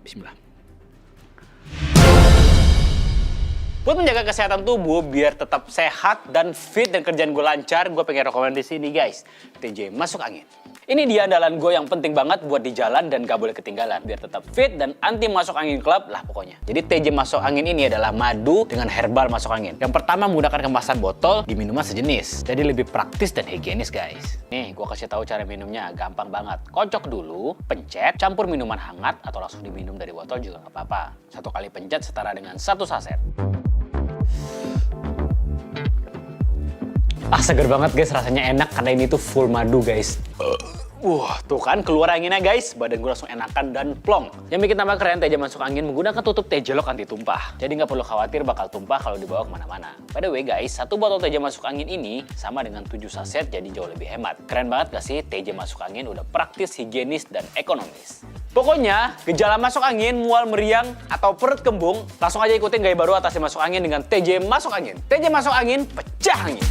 Bismillah. Buat menjaga kesehatan tubuh biar tetap sehat dan fit dan kerjaan gue lancar, gue pengen rekomendasi ini guys, TJ Masuk Angin. Ini dia andalan gue yang penting banget buat di jalan dan gak boleh ketinggalan. Biar tetap fit dan anti masuk angin club lah pokoknya. Jadi TJ Masuk Angin ini adalah madu dengan herbal masuk angin. Yang pertama menggunakan kemasan botol di minuman sejenis. Jadi lebih praktis dan higienis guys. Nih gue kasih tahu cara minumnya, gampang banget. Kocok dulu, pencet, campur minuman hangat atau langsung diminum dari botol juga gak apa-apa. Satu kali pencet setara dengan 1 saset. Seger banget guys, rasanya enak karena ini tuh full madu guys. Tuh kan keluar anginnya guys, badan gue langsung enakan dan plong. Yang bikin tambah keren TJ Masuk Angin menggunakan tutup TJ Lock anti tumpah. Jadi nggak perlu khawatir bakal tumpah kalau dibawa kemana-mana. By the way guys, satu botol TJ Masuk Angin ini sama dengan 7 saset jadi jauh lebih hemat. Keren banget gak sih? TJ Masuk Angin udah praktis, higienis, dan ekonomis. Pokoknya, gejala masuk angin, mual meriang, atau perut kembung, langsung aja ikutin gaya baru atasi masuk angin dengan TJ Masuk Angin. TJ Masuk Angin, pecah angin.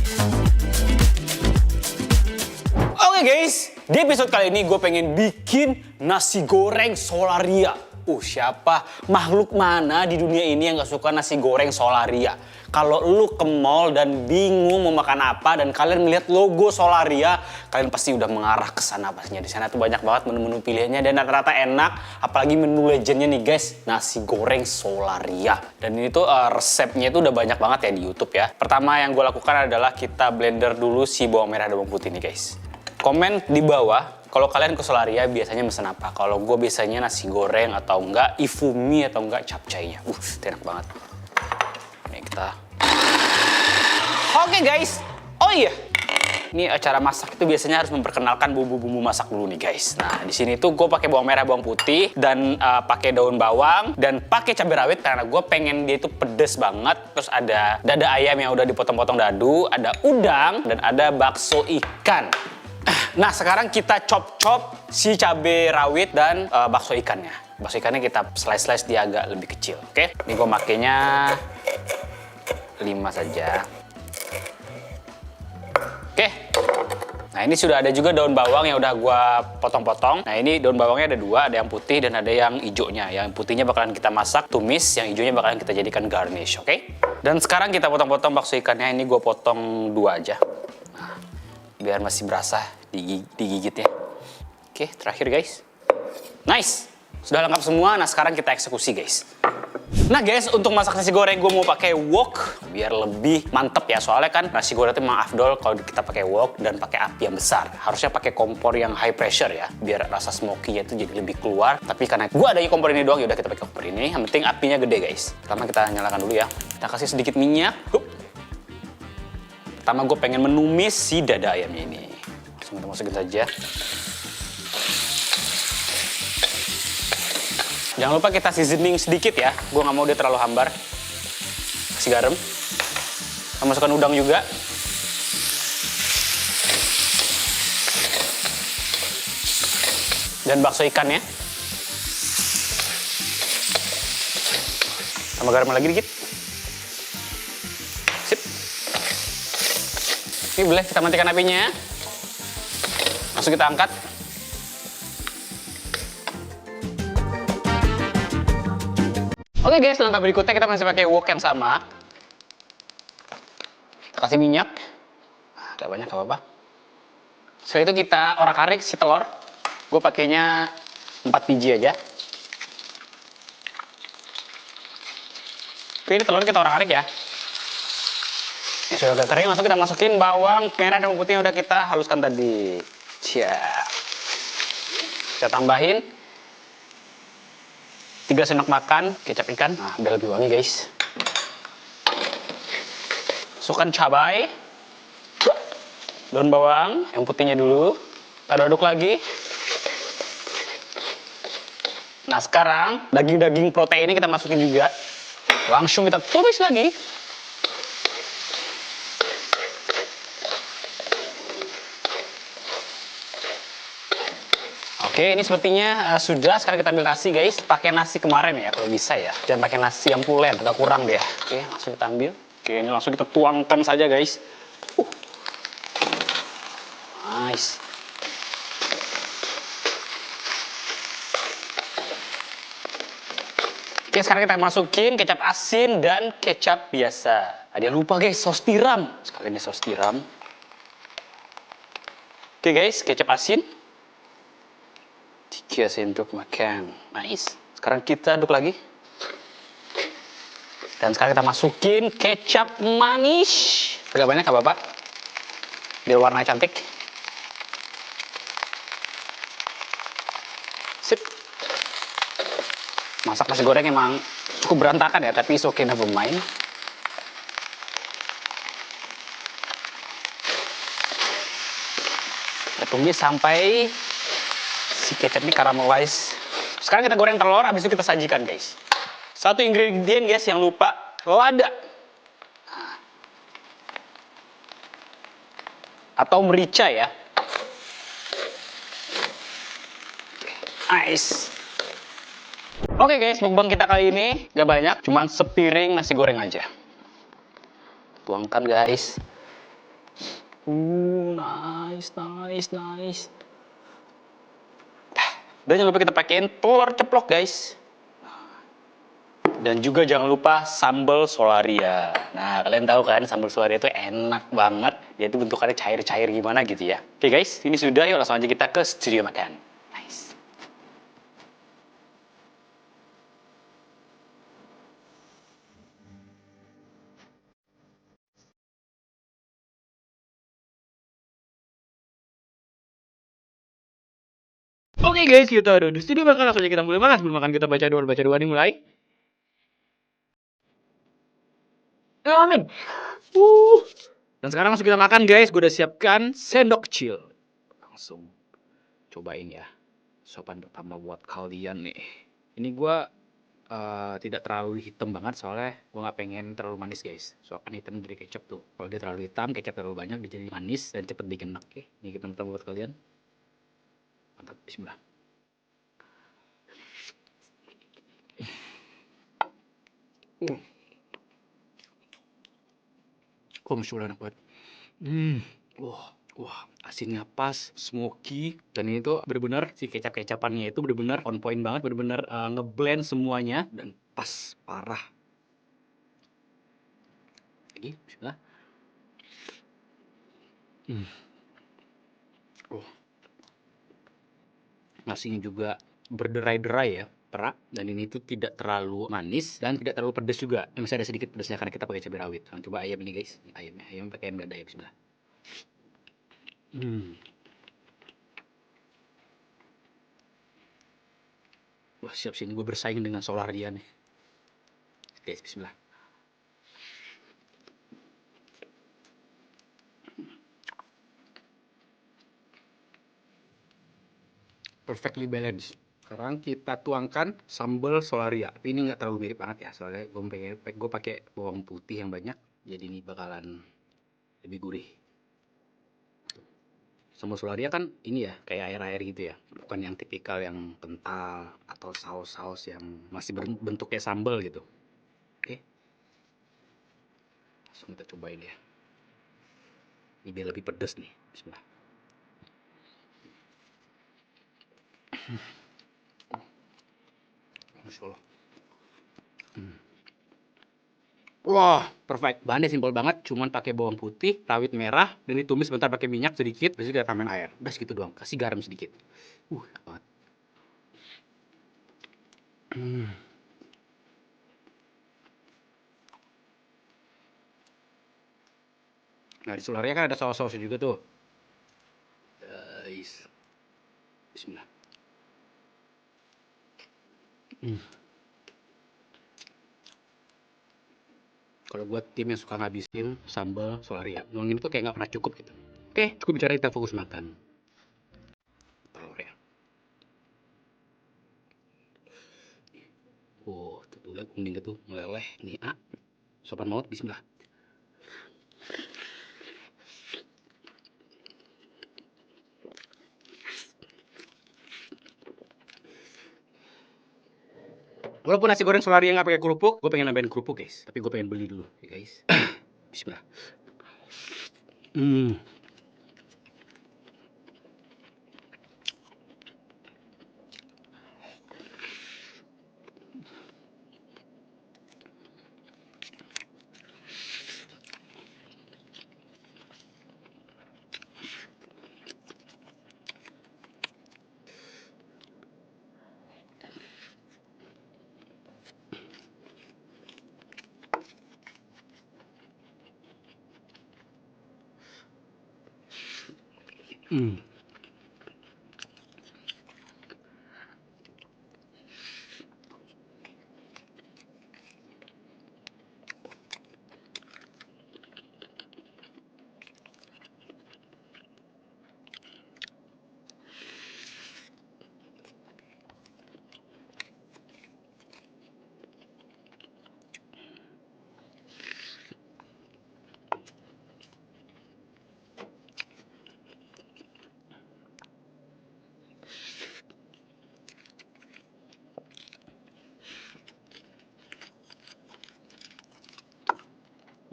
Oke guys, di episode kali ini gue pengen bikin nasi goreng Solaria. Siapa makhluk mana di dunia ini yang gak suka nasi goreng Solaria? Kalau lu ke mall dan bingung mau makan apa dan kalian melihat logo Solaria, kalian pasti udah mengarah ke sana pastinya. Di sana tuh banyak banget menu-menu pilihannya dan rata-rata enak. Apalagi menu legendnya nih guys, nasi goreng Solaria. Dan ini tuh resepnya itu udah banyak banget ya di YouTube ya. Pertama yang gue lakukan adalah kita blender dulu si bawang merah dan bawang putih nih guys. Komen di bawah kalau kalian ke Solaria biasanya mesen apa. Kalau gue biasanya nasi goreng atau enggak ifumi atau enggak capcay-nya. Enak banget. Ini kita. Oke guys. Oh iya. Ini acara masak itu biasanya harus memperkenalkan bumbu-bumbu masak dulu nih guys. Nah, di sini tuh gue pakai bawang merah, bawang putih dan pakai daun bawang dan pakai cabai rawit karena gue pengen dia itu pedes banget. Terus ada dada ayam yang udah dipotong-potong dadu, ada udang dan ada bakso ikan. Nah, sekarang kita chop-chop si cabai rawit dan bakso ikannya. Bakso ikannya kita slice-slice dia agak lebih kecil, oke? Ini gue makainya 5 saja. Oke. Nah, ini sudah ada juga daun bawang yang udah gue potong-potong. Nah, ini daun bawangnya ada 2, ada yang putih dan ada yang hijaunya. Yang putihnya bakalan kita masak, tumis, yang hijaunya bakalan kita jadikan garnish, oke? Dan sekarang kita potong-potong bakso ikannya. Ini gue potong 2 aja. Biar masih berasa digigitnya. Oke, terakhir guys. Nice! Sudah lengkap semua, nah sekarang kita eksekusi guys. Nah guys, untuk masak nasi goreng gue mau pakai wok biar lebih mantep ya. Soalnya kan nasi goreng itu memang afdol kalau kita pakai wok dan pakai api yang besar. Harusnya pakai kompor yang high pressure ya, biar rasa smoky-nya itu jadi lebih keluar. Tapi karena gue adanya kompor ini doang, yaudah kita pakai kompor ini. Yang penting apinya gede guys. Pertama kita nyalakan dulu ya. Kita kasih sedikit minyak. Pertama gue pengen menumis si dada ayamnya ini. Langsung kita masukin saja. Jangan lupa kita seasoning sedikit ya. Gue nggak mau dia terlalu hambar. Kasih garam. Kita masukkan udang juga. Dan bakso ikannya. Tambah garam lagi dikit. Ini boleh kita matikan apinya. Langsung kita angkat. Oke guys, langkah berikutnya kita masih pakai wok yang sama. Kita kasih minyak. Agak banyak, gak apa-apa. Setelah itu kita orak-arik si telur. Gue pakainya 4 biji aja. Oke, ini telurnya kita orak-arik ya. Sudah agak kering, langsung kita masukin bawang merah dan bawang putih yang udah kita haluskan tadi. Siap. Kita tambahin 3 sendok makan kecap ikan. Nah, udah lebih wangi guys. Masukkan cabai, daun bawang, yang putihnya dulu. Kita aduk lagi. Nah, sekarang daging-daging proteinnya kita masukin juga. Langsung kita tumis lagi. Oke, ini sepertinya sudah. Sekarang kita ambil nasi guys. Pakai nasi kemarin ya kalau bisa ya. Jangan pakai nasi yang pulen, agak kurang deh. Oke, langsung kita ambil. Oke, ini langsung kita tuangkan saja guys. Nice. Oke, sekarang kita masukin kecap asin dan kecap biasa. Ada yang lupa guys, saus tiram. Sekalian ini saus tiram. Oke guys, kecap asin. 3 sendok makan. Nice. Sekarang kita aduk lagi. Dan sekarang kita masukin kecap manis. Agak banyak nggak Bapak? Biar warnanya cantik. Sip. Masak nasi goreng emang cukup berantakan ya, tapi it's okay, never mind. Kita tumis sampai si kecap ini caramelize. Sekarang kita goreng telur, habis itu kita sajikan guys. Satu ingredient guys yang lupa, lada. Atau merica ya. Nice. Oke guys, mukbang kita kali ini gak banyak, cuman sepiring nasi goreng aja. Tuangkan guys. Nice. Dan jangan lupa kita pakein telur ceplok guys. Dan juga jangan lupa sambal solaria. Nah, kalian tahu kan sambal solaria itu enak banget. Dia itu bentukannya cair-cair gimana gitu ya. Oke guys, ini sudah. Yuk langsung aja kita ke studio makan. Nice. Oke guys, kita ada di studio makan. Langsung aja kita mulai makan. Sebelum makan kita baca doa nih mulai. Amin. Dan sekarang langsung kita makan guys. Gue udah siapkan sendok kecil. Langsung cobain ya. Sopan pertama buat kalian nih. Ini gue tidak terlalu hitam banget soalnya gue nggak pengen terlalu manis guys. Soalnya kan hitam dari kecap tuh. Kalau dia terlalu hitam, kecap terlalu banyak, dia jadi manis dan cepet digenak. Oke, ini kita pertama buat kalian. Mantap, bismillah. Oh, masya Allah enak banget. Wah, asinnya pas, smoky, dan ini tuh bener-bener si kecap-kecapannya itu bener-bener on point banget, bener-bener ngeblend semuanya dan pas parah. Lagi, bismillah. Nasinya juga berderai-derai ya, perak, dan ini tuh tidak terlalu manis dan tidak terlalu pedas juga. Masih ada sedikit pedasnya karena kita pakai cabai rawit. Nah, coba ayam ini guys, ayam pakai ayam dada ya, bismillah. Wah, siap sini gue bersaing dengan Solaria nih. Guys, bismillah. Perfectly balanced. Sekarang kita tuangkan sambal Solaria. Tapi ini nggak terlalu mirip banget ya, soalnya gue pakai bawang putih yang banyak, jadi ini bakalan lebih gurih. Sambal Solaria kan ini ya, kayak air-air gitu ya, bukan yang tipikal yang kental atau saus-saus yang masih berbentuk kayak sambal gitu. Oke, langsung kita cobain ya. Ini biar lebih pedas nih, bismillah. Masya Allah. Wah, perfect. Bahannya simpel banget, cuman pakai bawang putih, rawit merah, dan ditumis sebentar pakai minyak sedikit, terus kita tambahin air. Udah segitu doang. Kasih garam sedikit. Enak banget. Nah, di Solaria kan ada saus-sausnya juga tuh. Guys. Bismillah. Kalau buat tim yang suka ngabisin sambal Solaria, ini tuh kayak nggak pernah cukup gitu. Oke, cukup bicara, kita fokus makan. Telur ya. Tuh lihat kuningnya tuh meleleh. Nih, sopan maut, bismillah. Walaupun nasi goreng Solaria nggak pakai kerupuk, gue pengen nambahin kerupuk guys. Tapi gue pengen beli dulu, ya guys. Bismillah.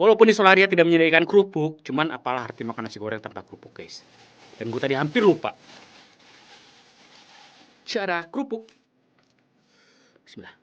Walaupun di Solaria tidak menyediakan kerupuk, cuman apalah arti makan nasi goreng tanpa kerupuk, guys. Dan gue tadi hampir lupa. Cara kerupuk. Bismillah.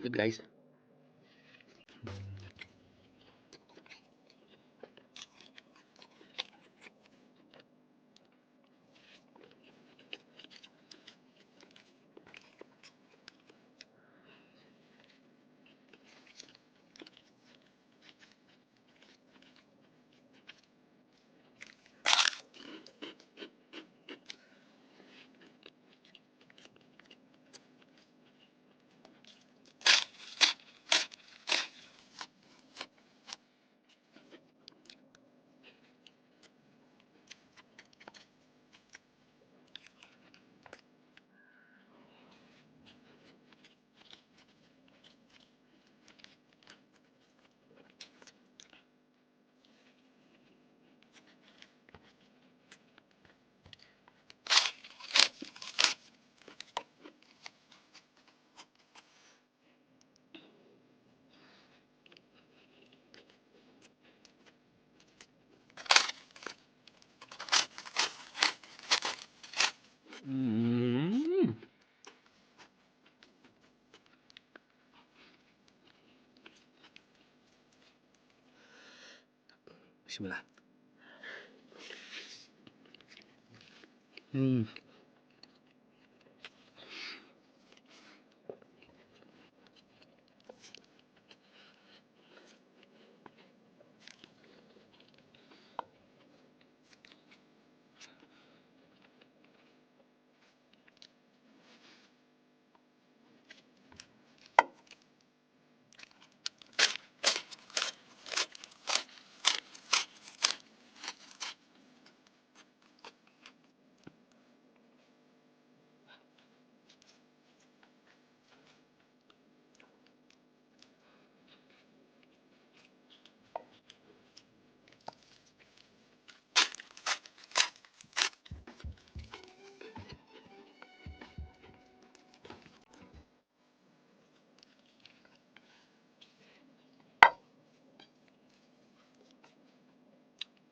Lanjut, guys. Bismillah.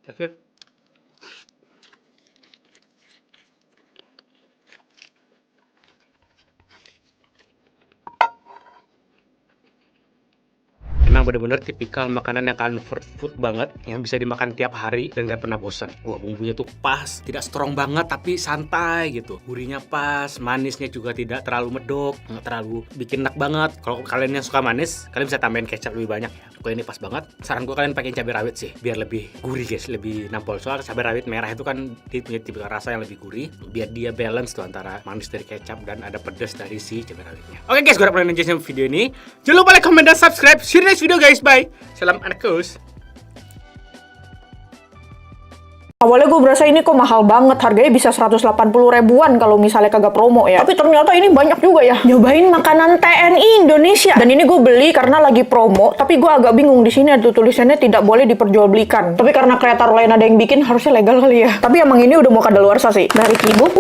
Oke. Emang memang bener-bener tipikal makanan yang comfort food banget, yang bisa dimakan tiap hari dan gak pernah bosan. Wah, bumbunya tuh pas, tidak strong banget tapi santai gitu. Gurihnya pas, manisnya juga tidak terlalu medok, nggak terlalu bikin enak banget. Kalau kalian yang suka manis, kalian bisa tambahin kecap lebih banyak ya. Kue ini pas banget. Saran gue kalian pakai cabai rawit sih, biar lebih gurih guys, lebih nampol. Soal cabai rawit merah itu kan dia punya tipe rasa yang lebih gurih, biar dia balance tuh antara manis dari kecap dan ada pedas dari si cabai rawitnya. Oke guys, gue udah pernah nonton video ini. Jangan lupa like, comment, dan subscribe. See you next video guys, bye. Salam anak kos. Awalnya gue berasa ini kok mahal banget, harganya bisa 180 ribuan kalau misalnya kagak promo ya. Tapi ternyata ini banyak juga ya. Nyobain makanan TNI Indonesia. Dan ini gue beli karena lagi promo, tapi gue agak bingung di sini ada tulisannya tidak boleh diperjualbelikan. Tapi karena kreator lain ada yang bikin, harusnya legal kali ya. Tapi emang ini udah mau kadaluarsa sih. Dari Kibo,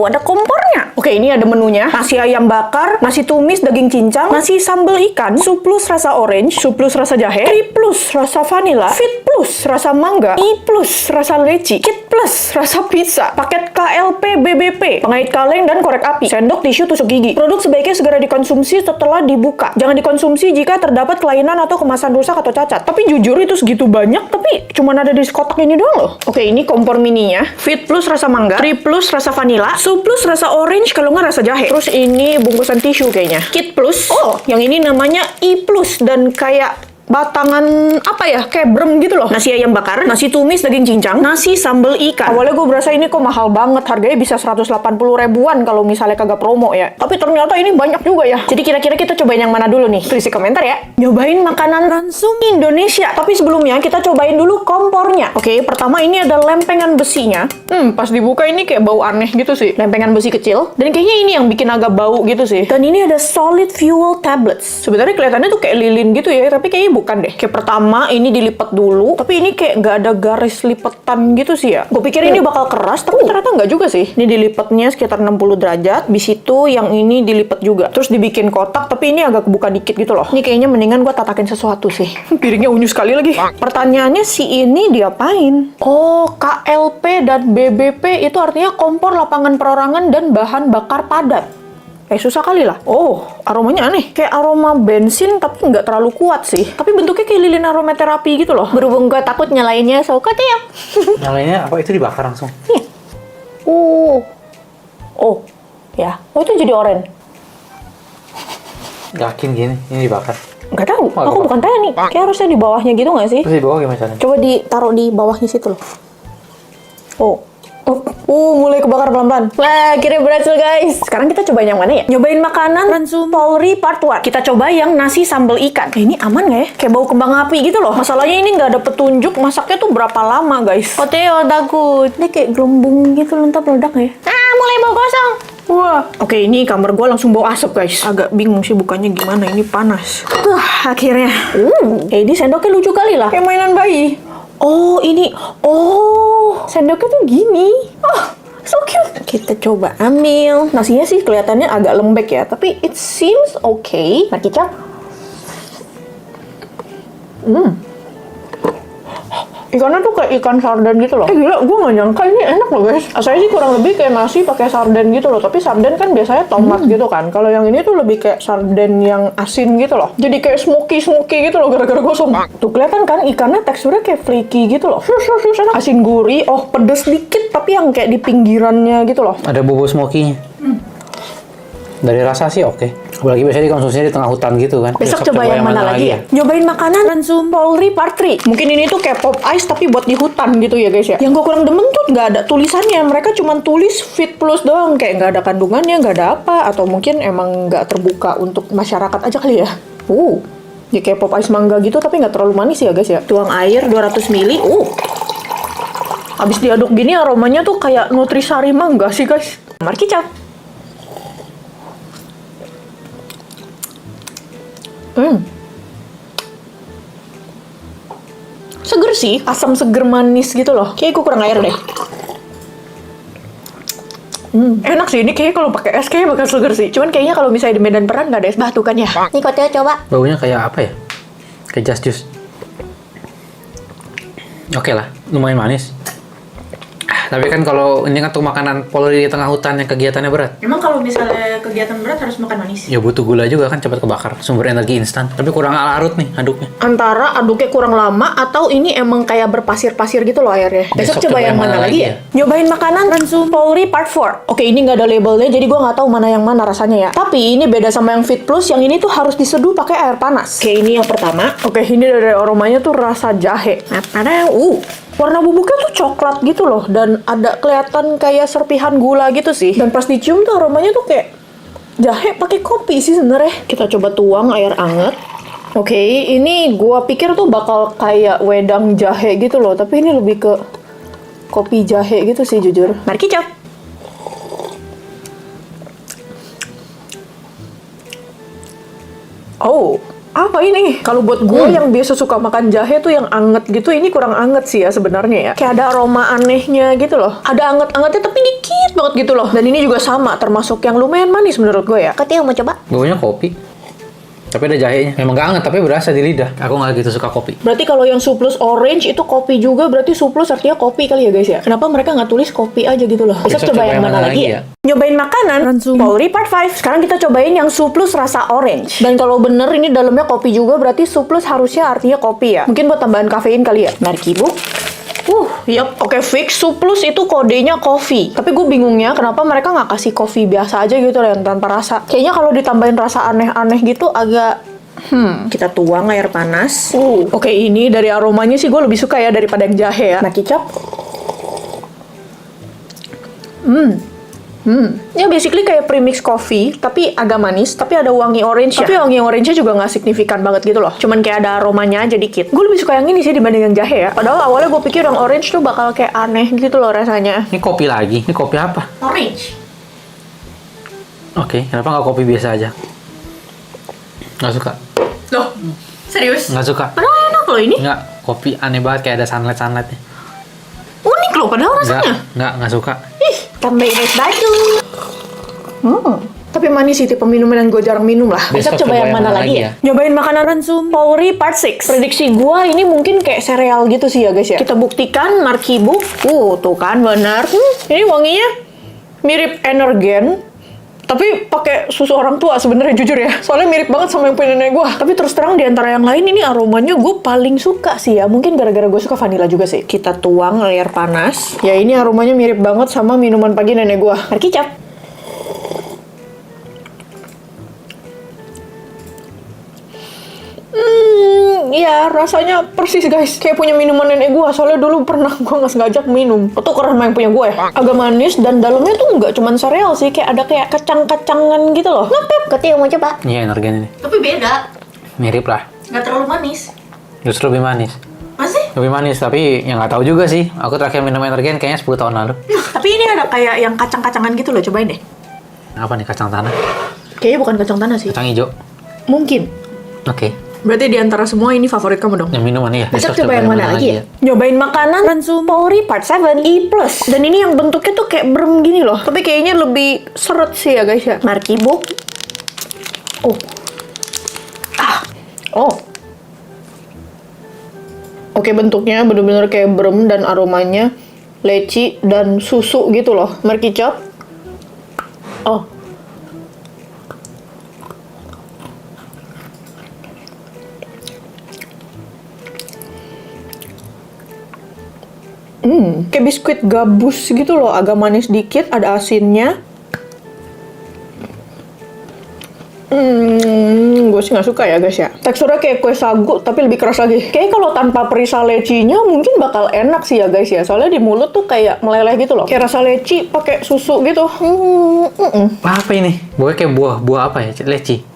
ada kompornya. Oke, ini ada menunya. Nasi ayam bakar, nasi tumis daging cincang, nasi sambal ikan, sup plus rasa orange, sup plus rasa jahe, Tri plus rasa vanilla, Fit plus rasa mangga, I plus rasa leci, Kit plus rasa pizza, paket KLP BBP, pengait kaleng dan korek api, sendok tisu tusuk gigi. Produk sebaiknya segera dikonsumsi setelah dibuka. Jangan dikonsumsi jika terdapat kelainan atau kemasan rusak atau cacat. Tapi jujur itu segitu banyak, tapi cuma ada di kotak ini doang loh. Oke, ini kompor mininya. Fit plus rasa mangga, Tri plus rasa vanilla, Sup plus rasa orange kalau nggak rasa jahe. Terus ini bungkusan tisu kayaknya. Kit plus. Oh, yang ini namanya I plus dan kayak batangan apa ya, kayak brem gitu loh. Nasi ayam bakar, nasi tumis daging cincang, nasi sambal ikan. Awalnya gue berasa ini kok mahal banget, harganya bisa 180 ribuan kalau misalnya kagak promo ya. Tapi ternyata ini banyak juga ya. Jadi kira-kira kita cobain yang mana dulu nih? Tulis di komentar ya. Nyobain makanan langsung Indonesia. Tapi sebelumnya kita cobain dulu kompornya. Oke, pertama ini ada lempengan besinya. Pas dibuka ini kayak bau aneh gitu sih. Lempengan besi kecil. Dan kayaknya ini yang bikin agak bau gitu sih. Dan ini ada solid fuel tablets. Sebenarnya kelihatannya tuh kayak lilin gitu ya, tapi kayaknya bukan deh. Kayak pertama ini dilipat dulu, tapi ini kayak nggak ada garis lipetan gitu sih ya. Gue pikir ini bakal keras, tapi ternyata nggak juga sih. Ini dilipatnya sekitar 60 derajat. Di situ yang ini dilipat juga. Terus dibikin kotak, tapi ini agak kebuka dikit gitu loh. Ini kayaknya mendingan gue tatakin sesuatu sih. Piringnya unyu sekali lagi. Pertanyaannya si ini diapain? Oh, KLP dan BBP itu artinya kompor lapangan perorangan dan bahan bakar padat. Susah kali lah. Oh, aromanya aneh. Kayak aroma bensin tapi nggak terlalu kuat sih. Tapi bentuknya kayak lilin aromaterapi gitu loh. Berhubung gue takut nyalainnya, so ya. Nyalainnya apa? Itu dibakar langsung? Iya. Oh, ya. Oh, itu jadi oranye. Yakin gini? Ini dibakar? Nggak tahu. Aku bukan teknik. Kayak harusnya di bawahnya gitu nggak sih? Terus di bawah gimana caranya? Coba ditaruh di bawahnya situ loh. Mulai kebakar pelan-pelan. Wah, akhirnya berhasil guys. Sekarang kita cobain yang mana ya? Nyobain makanan Langsung Polri Part 1. Kita coba yang nasi sambal ikan. Ini aman nggak ya? Kayak bau kembang api gitu loh. Masalahnya ini nggak ada petunjuk masaknya tuh berapa lama guys. Oteo takut. Ini kayak gelembung gitu, entar meledak nggak ya? Mulai bau kosong. Wah. Oke, ini kamar gue langsung bau asap guys. Agak bingung sih bukanya gimana, ini panas. Akhirnya. Ini sendoknya lucu kali lah. Kayak mainan bayi. Oh, ini. Oh, sendoknya tuh gini. Oh, so cute. Kita coba ambil. Nasinya sih kelihatannya agak lembek ya, tapi it seems okay. Nah, kicap. Ikannya tuh kayak ikan sarden gitu loh. Gila, gue gak nyangka ini enak loh guys. Asalnya sih kurang lebih kayak nasi pakai sarden gitu loh. Tapi sarden kan biasanya tomat gitu kan. Kalau yang ini tuh lebih kayak sarden yang asin gitu loh. Jadi kayak smoky gitu loh gara-gara gosong. Tuh kelihatan kan ikannya teksturnya kayak flaky gitu loh. Enak. Asin gurih, pedes dikit tapi yang kayak di pinggirannya gitu loh. Ada bubuk smoky-nya. Dari rasa sih oke. Apalagi biasanya dikonsumsinya di tengah hutan gitu kan. Besok coba yang mana lagi ya? Nyobain makanan langsung Polri Part 3. Mungkin ini tuh kayak pop ice tapi buat di hutan gitu ya guys ya. Yang gue kurang demen tuh nggak ada tulisannya. Mereka cuma tulis Fit Plus doang. Kayak nggak ada kandungannya, nggak ada apa. Atau mungkin emang nggak terbuka untuk masyarakat aja kali ya. Ya kayak pop ice mangga gitu tapi nggak terlalu manis ya guys ya. Tuang air 200 ml. Abis diaduk gini aromanya tuh kayak nutrisari mangga sih guys. Mari kicap. Seger sih, asam seger manis gitu loh. Kayaknya gue kurang air deh. Enak sih, ini kayaknya kalau pakai es kayaknya bakal seger sih. Cuman kayaknya kalau misalnya di Medan Perang nggak ada es batu kan ya. Nih Koteo coba. Baunya kayak apa ya? Kayak jas jus. Oke lah, lumayan manis. Tapi kan kalau ini kan tuh makanan Polri di tengah hutan yang kegiatannya berat. Emang kalau misalnya kegiatan berat harus makan manis? Ya butuh gula juga kan, cepat kebakar. Sumber energi instan. Tapi kurang larut nih aduknya. Antara aduknya kurang lama atau ini emang kayak berpasir-pasir gitu loh airnya. Besok coba yang mana lagi ya? Nyobain makanan Ransum Polri Part 4. Oke, ini nggak ada labelnya, jadi gue nggak tahu mana yang mana rasanya ya. Tapi ini beda sama yang Fit Plus, yang ini tuh harus diseduh pakai air panas. Oke, ini yang pertama. Oke, ini dari aromanya tuh rasa jahe. Nah, ada yang warna bubuknya tuh coklat gitu loh, dan ada kelihatan kayak serpihan gula gitu sih. Dan pas dicium tuh aromanya tuh kayak jahe pakai kopi sih sebenarnya. Kita coba tuang air anget. Oke, ini gua pikir tuh bakal kayak wedang jahe gitu loh, tapi ini lebih ke kopi jahe gitu sih jujur. Mari kicap. Oh, apa ini? Kalau buat gue yang biasa suka makan jahe tuh yang anget gitu, ini kurang anget sih ya sebenarnya ya. Kayak ada aroma anehnya gitu loh. Ada anget-angetnya tapi dikit banget gitu loh. Dan ini juga sama, termasuk yang lumayan manis menurut gue ya. Katanya mau coba? Gue punya kopi. Tapi ada jahenya. Memang gak anget, tapi berasa di lidah. Aku gak gitu suka kopi. Berarti kalau yang Suplus Orange itu kopi juga, berarti Suplus artinya kopi kali ya guys ya? Kenapa mereka nggak tulis kopi aja gitu loh? Besok coba yang mana lagi ya? Nyobain makanan Ransum Polri Part 5. Sekarang kita cobain yang Suplus rasa orange. Dan kalau bener ini dalamnya kopi juga, berarti Suplus harusnya artinya kopi ya. Mungkin buat tambahan kafein kali ya. Mari kibuk. Yap, oke fix. Suplus itu kodenya coffee. Tapi gue bingungnya kenapa mereka nggak kasih kopi biasa aja gitu loh yang tanpa rasa. Kayaknya kalau ditambahin rasa aneh-aneh gitu agak kita tuang air panas. Oke, ini dari aromanya sih gue lebih suka ya daripada yang jahe ya. Nah, kicap. Ya basically kayak premix coffee, tapi agak manis, tapi ada wangi orange ya. Tapi wangi orange-nya juga nggak signifikan banget gitu loh. Cuman kayak ada aromanya aja dikit. Gue lebih suka yang ini sih dibanding yang jahe ya. Padahal awalnya gue pikir yang orange tuh bakal kayak aneh gitu loh rasanya. Ini kopi lagi. Ini kopi apa? Orange. Oke, kenapa nggak kopi biasa aja? Nggak suka. Loh, serius? Nggak suka. Padahal enak loh ini. Nggak, kopi aneh banget kayak ada sunlight-sunlightnya. Unik loh padahal rasanya. Nggak suka. Ih, tambahin es batu. Tapi manis sih, tipe minuman yang gue jarang minum lah. Besok coba yang mana lagi ya? Nyobain makanan Ransum Polri Part 6. Prediksi gue ini mungkin kayak sereal gitu sih ya guys ya. Kita buktikan markibuk. Tuh kan benar. Ini wanginya mirip Energen. Tapi pakai susu orang tua sebenarnya jujur ya. Soalnya mirip banget sama yang punya nenek gue. Tapi terus terang di antara yang lain ini aromanya gue paling suka sih ya. Mungkin gara-gara gue suka vanilla juga sih. Kita tuang air panas. Ya ini aromanya mirip banget sama minuman pagi nenek gue. Mari kicap. Iya, rasanya persis guys. Kayak punya minuman nenek gue. Soalnya dulu pernah gue nggak sengaja minum. Itu keren sama yang punya gue. Agak manis dan dalamnya tuh nggak cuman sereal sih. Kayak ada kayak kacang-kacangan gitu loh. Nah, Pep, katanya mau coba. Iya, Energen ini. Tapi beda. Mirip lah. Nggak terlalu manis. Justru lebih manis. Masih? Lebih manis, tapi yang nggak tahu juga sih. Aku terakhir minum Energen kayaknya 10 tahun lalu. Tapi ini ada kayak yang kacang-kacangan gitu loh. Cobain deh. Apa nih, kacang tanah? Kayaknya bukan kacang tanah sih. Kacang hijau? Mungkin. Oke. Berarti di antara semua ini favorit kamu dong? Yang minuman ya? Besok coba yang mana lagi ya? Nyobain makanan Ransum Polri Part 7 E+. Dan ini yang bentuknya tuh kayak brem gini loh. Tapi kayaknya lebih seret sih ya guys ya. Markibuk. Oke, bentuknya bener-bener kayak brem dan aromanya leci dan susu gitu loh. Markicap. Kayak biskuit gabus gitu loh, agak manis dikit, ada asinnya. Gue sih nggak suka ya guys ya. Teksturnya kayak kue sagu, tapi lebih keras lagi. Kayaknya kalau tanpa perisa lecinya mungkin bakal enak sih ya guys ya. Soalnya di mulut tuh kayak meleleh gitu loh. Kayak rasa leci pakai susu gitu. Apa ini? Buah kayak buah apa ya? Leci.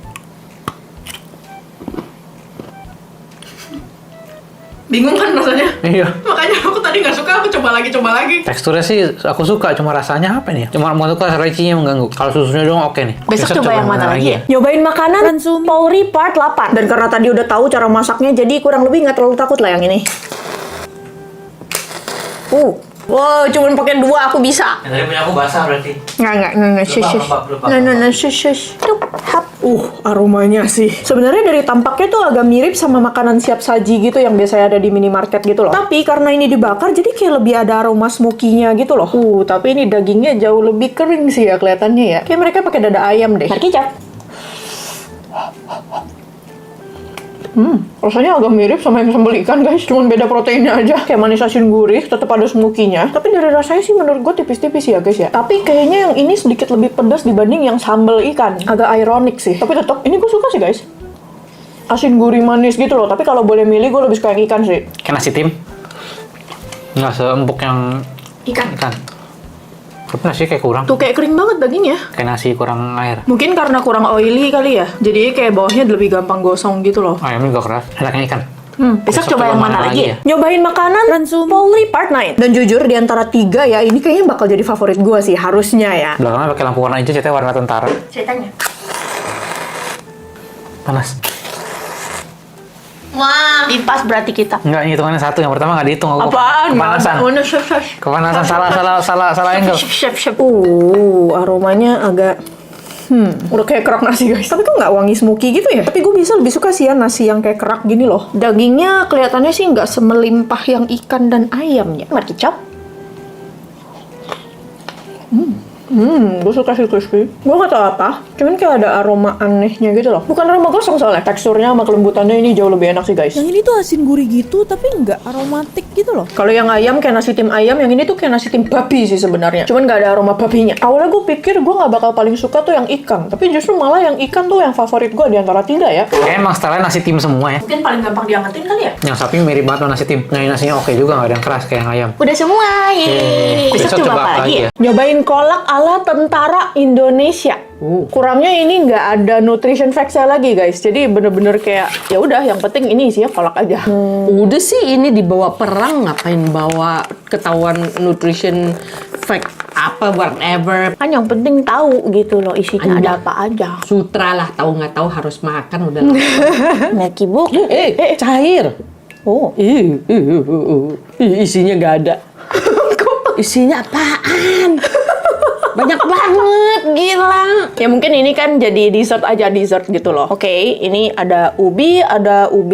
Bingung kan rasanya? Iya. Makanya aku tadi nggak suka, aku coba lagi. Teksturnya sih aku suka, cuma rasanya apa nih? Cuma menurutku rasa lecinya mengganggu. Kalau susunya doang oke nih. Besok coba yang mana lagi ya? Nyobain makanan Ransum Polri Part 8. Dan karena tadi udah tahu cara masaknya, jadi kurang lebih nggak terlalu takut lah yang ini. Wow, cuman pakai 2 aku bisa. Yang tadi punya aku basah berarti. Nggak, shush, shush. Lupa. Nah, shush, shush. Tup, hap. Aromanya sih. Sebenarnya dari tampaknya tuh agak mirip sama makanan siap saji gitu yang biasanya ada di minimarket gitu loh. Tapi karena ini dibakar, jadi kayak lebih ada aroma smoky-nya gitu loh. Tapi ini dagingnya jauh lebih kering sih ya kelihatannya ya. Kayak mereka pakai dada ayam deh. Mari kicap. Rasanya agak mirip sama yang sambal ikan guys, cuman beda proteinnya aja. Kayak manis asin gurih, tetap ada smoky-nya. Tapi dari rasanya sih menurut gue tipis-tipis ya guys ya. Tapi kayaknya yang ini sedikit lebih pedas dibanding yang sambal ikan. Agak ironik sih. Tapi tetap ini gue suka sih guys. Asin gurih manis gitu loh. Tapi kalau boleh milih gue lebih suka yang ikan sih. Kayak nasi tim. Nggak seempuk yang Ikan. Tapi nasi kayak kurang. Tuh kayak kering banget dagingnya. Kayak nasi kurang air. Mungkin karena kurang oily kali ya. Jadi kayak bawahnya lebih gampang gosong gitu loh. Ayamnya juga keras. Enaknya ikan. Besok coba yang mana lagi ya? Nyobain makanan Ransom Polri Part 9. Dan jujur di antara 3 ya, ini kayaknya bakal jadi favorit gua sih, harusnya ya. Belakangnya pakai lampu warna hijau, catnya warna tentara. Ceritanya. Panas. Wah, impas berarti kita. Enggak, ini hitungannya 1. Yang pertama nggak dihitung. Aku Apaan? Kepanasan. Mana chef. Kepanasan, salah angle. Chef. Aromanya agak udah kayak kerak nasi guys. Tapi kok nggak wangi smoky gitu ya? Tapi gue bisa lebih suka sih ya nasi yang kayak kerak gini loh. Dagingnya kelihatannya sih nggak semelimpah yang ikan dan ayamnya. Mari kicap. Gue suka sih crispy. Gue gak tau apa, cuman kayak ada aroma anehnya gitu loh. Bukan aroma gosong soalnya. Teksturnya sama kelembutannya ini jauh lebih enak sih guys. Yang ini tuh asin gurih gitu, tapi nggak aromatik gitu loh. Kalau yang ayam kayak nasi tim ayam, yang ini tuh kayak nasi tim babi sih sebenarnya. Cuman gak ada aroma babinya. Awalnya gue pikir gue gak bakal paling suka tuh yang ikan, tapi justru malah yang ikan tuh yang favorit gue di antara 3 ya. Kayaknya emang stylenya nasi tim semua ya. Mungkin paling gampang diangetin kali ya. Yang sapi mirip banget sama nasi tim. Nah, nasinya oke juga, nggak ada yang keras kayak yang ayam. Udah semua, yeay. Besok coba apa lagi ya? Nyobain kolak ala tentara Indonesia. Kurangnya ini nggak ada nutrition facts-nya lagi guys. Jadi bener-bener kayak ya udah, yang penting ini isinya kolak aja. Udah sih ini dibawa perang, ngapain bawa ketahuan nutrition fact apa whatever. Kan yang penting tahu gitu loh isinya ada apa aja. Sutra lah, tahu nggak tahu harus makan udah. Neki bu. Cair. Oh. Isinya nggak ada. Isinya apaan? Banyak banget, gila. Ya mungkin ini kan jadi dessert aja, dessert gitu loh. Oke, ini ada ubi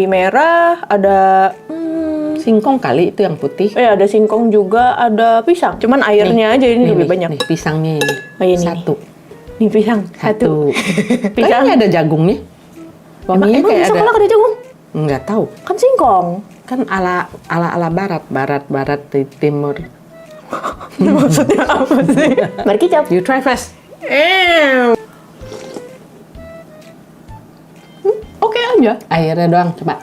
merah, ada Singkong kali itu yang putih. ada singkong juga, ada pisang. Cuman airnya aja ini lebih banyak. Nih, pisangnya ini. Oh, ini Satu. Nih pisang, satu. Pisang. Kayaknya ada jagungnya. Wanginya Emang kayak bisa ada. kolak ada jagung? Nggak tahu. Kan singkong. Kan ala barat di timur. Maksudnya apa sih? Mari kicap. You try first. Oke aja. Airnya doang, coba.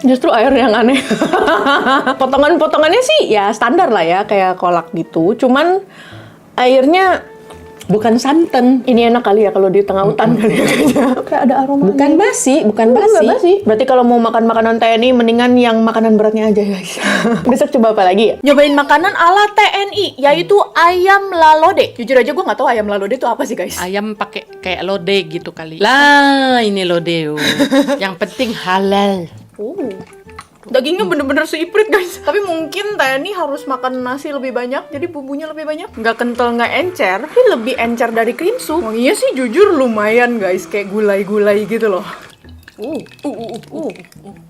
Justru air yang aneh. Potongan-potongannya sih ya standar lah ya, kayak kolak gitu. Cuman airnya Bukan santan. ini enak kali ya kalau di tengah hutan kali ya kayaknya. Kayak ada aroma. Bukan basi, bukan Nggak basi. basi. Berarti kalau mau makan makanan TNI mendingan yang makanan beratnya aja guys. Besok coba apa lagi ya? Nyobain makanan ala TNI, yaitu ayam lalode. Jujur aja gue nggak tahu ayam lalode itu apa sih guys. Ayam pakai kayak lode gitu kali. Lah, ini lode. Yang penting halal. Dagingnya bener-bener seiprit guys. Tapi mungkin TNI harus makan nasi lebih banyak, jadi bumbunya lebih banyak. Nggak kental, nggak encer, tapi lebih encer dari cream soup. Wanginya sih jujur lumayan guys, kayak gulai-gulai gitu loh.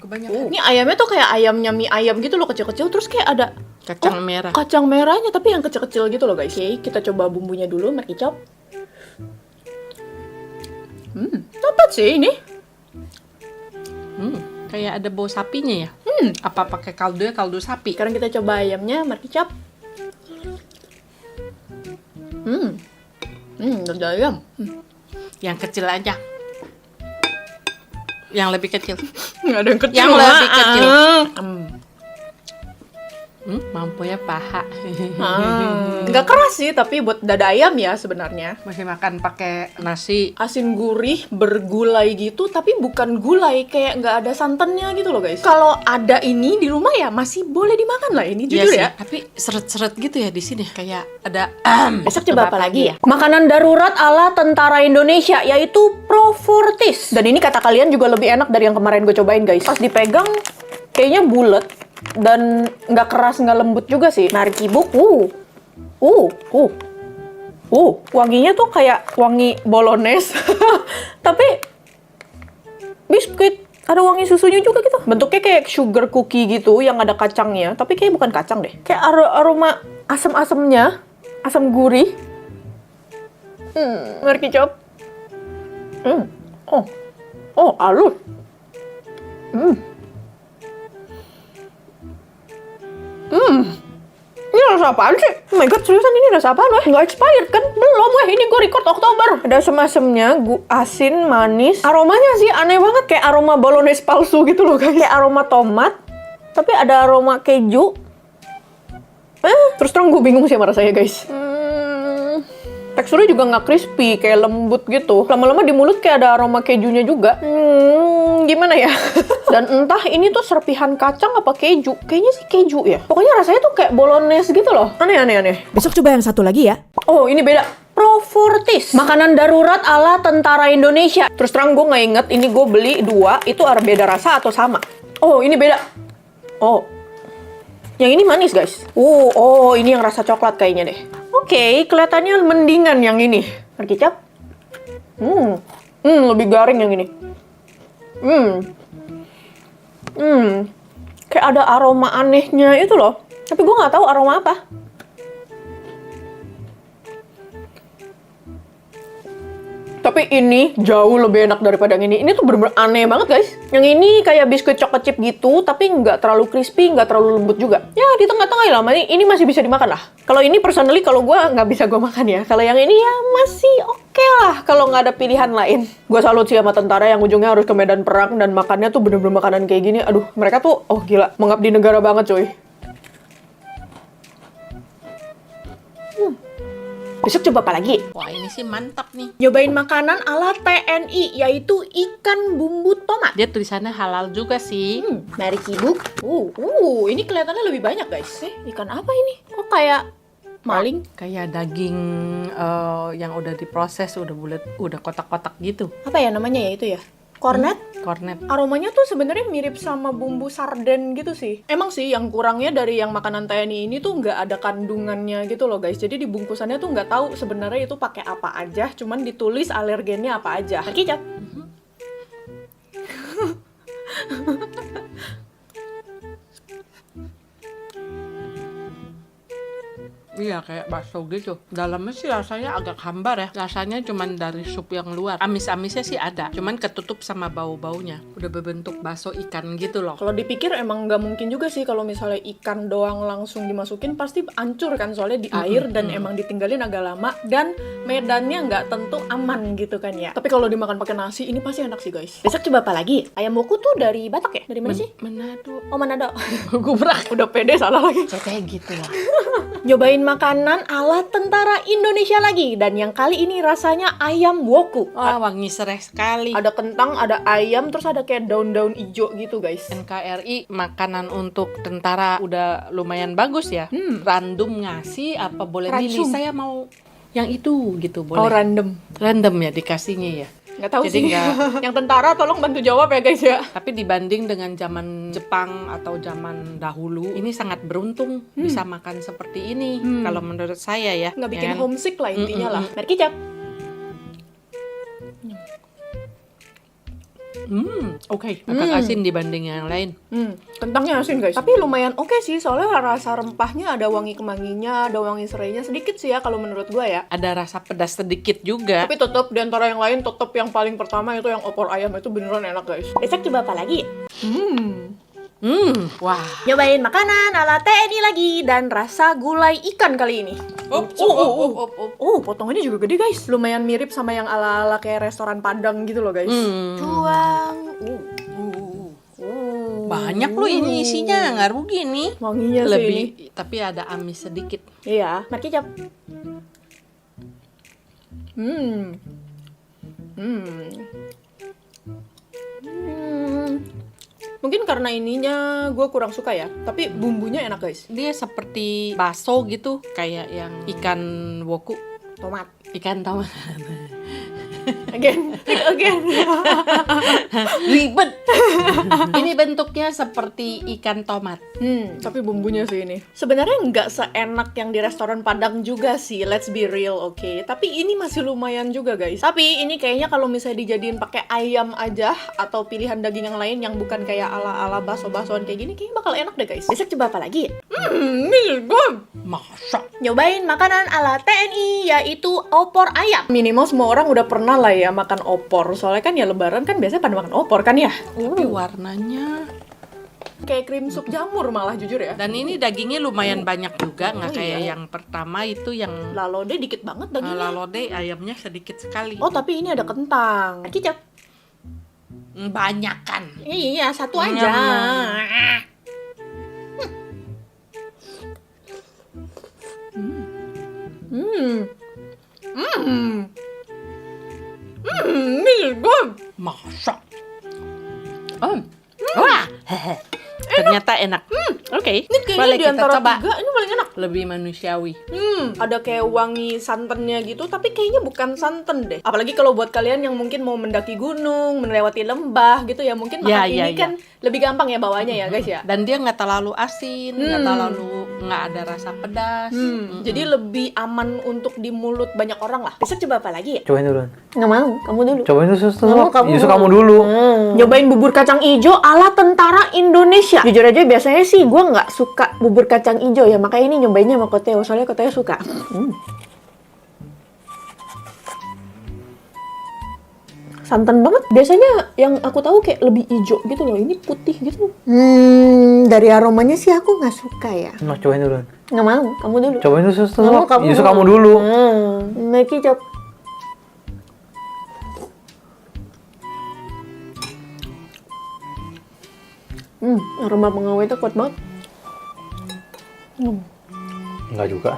Kebanyakan. Ini ayamnya tuh kayak ayamnya mie ayam gitu loh, kecil-kecil. Terus kayak ada Kacang merah. kacang merahnya, tapi yang kecil-kecil gitu loh guys. Oke, kita coba bumbunya dulu, mari kicap. Dapat sih ini. Kayak ada bau sapinya ya. Apa pakai kaldu sapi? Sekarang kita coba ayamnya, mari kicap. Ada ayam. Yang kecil aja. Yang lebih kecil. Nggak ada yang kecil. Yang lebih kecil. Mampu ya paha. Nggak keras sih, tapi buat dada ayam ya sebenarnya. Masih makan pakai nasi. Asin gurih bergulai gitu, tapi bukan gulai, kayak nggak ada santannya gitu loh guys. Kalau ada ini di rumah ya masih boleh dimakan lah ini, Iya jujur sih, ya. tapi seret-seret gitu ya di sini. Kayak ada Besok coba apa lagi ya? Makanan darurat ala tentara Indonesia, yaitu Profortis. Dan ini kata kalian juga lebih enak dari yang kemarin gue cobain guys. Pas dipegang kayaknya bulet, Dan nggak keras, nggak lembut juga sih. Marikibuk, wanginya tuh kayak wangi bolognese. Tapi biskuit ada wangi susunya juga gitu. Bentuknya kayak sugar cookie gitu yang ada kacangnya, tapi kayak bukan kacang deh. Kayak aroma asam-asamnya, asam gurih. Marikicop. Halus. Ini rasa apaan sih? Oh my god, seriusan ini rasa apaan weh? Nggak expired kan? Belum weh, ini gue record Oktober. Ada asem-asemnya, asin, manis. Aromanya sih aneh banget, kayak aroma bolognese palsu gitu loh guys. Kayak aroma tomat, tapi ada aroma keju. Terus terang gue bingung sih sama rasanya guys. Teksturnya juga nggak crispy, kayak lembut gitu. Lama-lama di mulut kayak ada aroma kejunya juga. Gimana ya? Dan entah ini tuh serpihan kacang apa keju. Kayaknya sih keju ya. Pokoknya rasanya tuh kayak bolognese gitu loh. Aneh. Besok coba yang satu lagi ya. Oh, ini beda. Profurtis. Makanan darurat ala tentara Indonesia. Terus terang gue nggak inget, ini gue beli 2. Itu beda rasa atau sama? Oh, ini beda. Oh. Yang ini manis guys. Oh, ini yang rasa coklat kayaknya deh. Oke, kelihatannya mendingan yang ini. Marikicap. Lebih garing yang ini. Kayak ada aroma anehnya itu loh. Tapi gue nggak tahu aroma apa. Tapi ini jauh lebih enak daripada yang ini. Ini tuh bener-bener aneh banget guys. Yang ini kayak biskuit coklat chip gitu, tapi nggak terlalu crispy, nggak terlalu lembut juga. Ya di tengah-tengah lah. Ini masih bisa dimakan lah. Kalau ini personally kalau gue nggak bisa gue makan ya. Kalau yang ini ya masih oke lah. Kalau nggak ada pilihan lain. Gue salut sih sama tentara yang ujungnya harus ke medan perang dan makannya tuh bener-bener makanan kayak gini. Aduh, mereka tuh gila, mengabdi negara banget coy. Besok coba apa lagi? Wah, ini sih mantap nih. Nyobain makanan ala TNI, yaitu ikan bumbu tomat. Dia tulisannya halal juga sih. Marikibuk. Ini kelihatannya lebih banyak guys. Ikan apa ini? Kok kayak maling? Kayak daging yang udah diproses, udah bulat, udah kotak-kotak gitu. Apa ya namanya ya itu ya? Kornet? Kornet. Aromanya tuh sebenarnya mirip sama bumbu sarden gitu sih. Emang sih yang kurangnya dari yang makanan TNI ini tuh nggak ada kandungannya gitu loh guys. Jadi di bungkusannya tuh nggak tahu sebenarnya itu pakai apa aja. Cuman ditulis alergennya apa aja. Kicap. Iya, kayak bakso gitu. Dalamnya sih rasanya agak hambar ya. Rasanya cuman dari sup yang luar. Amis-amisnya sih ada, cuman ketutup sama bau-baunya. Udah berbentuk bakso ikan gitu loh. Kalau dipikir emang nggak mungkin juga sih kalau misalnya ikan doang langsung dimasukin pasti hancur kan, soalnya di air dan emang ditinggalin agak lama dan medannya nggak tentu aman gitu kan ya. Tapi kalau dimakan pakai nasi ini pasti enak sih guys. Besok coba apa lagi? Ayam woku tuh dari Batak ya? Dari mana sih? Manado. Oh Manado. Gubrak. Udah pede salah lagi. Kayak gitu lah. Nyobain makanan ala tentara Indonesia lagi, dan yang kali ini rasanya ayam woku. Wah, wangi serai sekali. Ada kentang, ada ayam, terus ada kayak daun-daun hijau gitu guys. NKRI makanan untuk tentara udah lumayan bagus ya. Random ngasih apa boleh milih? Saya mau yang itu gitu boleh. Oh random. Random ya dikasihnya ya. Nggak tahu Jadi sih. nggak- Yang tentara tolong bantu jawab ya guys ya. Tapi dibanding dengan zaman Jepang atau zaman dahulu, ini sangat beruntung bisa makan seperti ini. Kalau menurut saya ya. Nggak bikin Ya kan? homesick lah intinya lah. Mari kicap. Oke, agak asin dibanding yang lain. Kentangnya asin guys. Tapi lumayan oke sih, soalnya rasa rempahnya ada wangi kemanginya, ada wangi serainya sedikit sih ya kalau menurut gua ya. Ada rasa pedas sedikit juga. Tapi tetap di antara yang lain tetap yang paling pertama itu yang opor ayam itu beneran enak guys. Besok coba apa lagi? Wah. Nyobain makanan ala TNI lagi dan rasa gulai ikan kali ini. Potongannya juga gede guys. Lumayan mirip sama yang ala-ala kayak restoran Padang gitu loh guys. Tuang. Banyak loh ini isinya, nggak rugi nih. Wanginya sih Lebih, ini. tapi ada amis sedikit. Iya, mari kicap. Mungkin karena ininya gue kurang suka ya, tapi bumbunya enak guys. Dia seperti bakso gitu, kayak yang ikan woku. Tomat. Ikan tomat. Again. Ribet. Ini bentuknya seperti ikan tomat. Tapi bumbunya sih ini. Sebenarnya nggak seenak yang di restoran Padang juga sih. Let's be real, oke. Tapi ini masih lumayan juga, guys. Tapi ini kayaknya kalau misalnya dijadiin pakai ayam aja atau pilihan daging yang lain yang bukan kayak ala-ala bakso-baksoan kayak gini, kayaknya bakal enak deh, guys. Besok coba apa lagi ya? Masa? Nyobain makanan ala TNI, yaitu opor ayam. Minimal semua orang udah pernah lah ya makan opor. Soalnya kan ya lebaran kan biasanya pada makan opor kan ya. Tapi warnanya Kayak krim sup jamur malah jujur ya. dan ini dagingnya lumayan banyak juga, nggak Oh, kayak iya. yang pertama itu yang Lalode dikit banget dagingnya. lalode ayamnya sedikit sekali. Oh tapi ini ada kentang. Kicap. Banyak kan. Iya, satu aja. Masa? Wah. Ternyata enak. Oke. Ini kayaknya Boleh di kita antara coba. tiga ini paling enak. Lebih manusiawi. Ada kayak wangi santannya gitu, tapi kayaknya bukan santan deh. Apalagi kalau buat kalian yang mungkin mau mendaki gunung, melewati lembah gitu ya, mungkin makan Ya, ini ya, kan lebih gampang ya bawanya ya guys ya. Dan dia nggak terlalu asin, nggak ada rasa pedas. Jadi lebih aman untuk di mulut banyak orang lah. Besok coba apa lagi ya? Cobain dulu. Nggak mau, kamu dulu. Cobain dulu sus. kamu Justru kamu dulu. Nyobain bubur kacang ijo ala tentara Indonesia. Jujur aja biasanya sih gue nggak suka bubur kacang ijo ya, makanya ini nyobainnya sama Koteo, soalnya Koteo suka. Santan banget. Biasanya yang aku tahu kayak lebih ijo gitu loh, ini putih gitu. Dari aromanya sih aku nggak suka ya. Nah, cobain dulu. Nggak mau, kamu dulu. Cobain dulu sus. Kamu Justru kamu dulu. Make it aroma pengawetnya kuat banget. Enggak juga.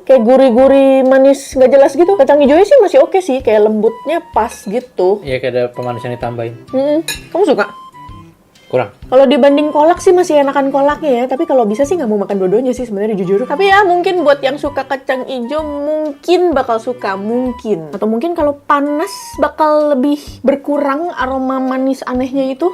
Kayak gurih-gurih manis nggak jelas gitu. Kacang hijaunya sih masih oke sih, kayak lembutnya pas gitu. Iya, kayak ada pemanis yang ditambahin. Kamu suka? Kurang. Kalau dibanding kolak sih masih enakan kolaknya ya, tapi kalau bisa sih nggak mau makan dua-duanya sih sebenarnya jujur. Tapi ya mungkin buat yang suka kacang hijau mungkin bakal suka, mungkin. Atau mungkin kalau panas bakal lebih berkurang aroma manis anehnya itu.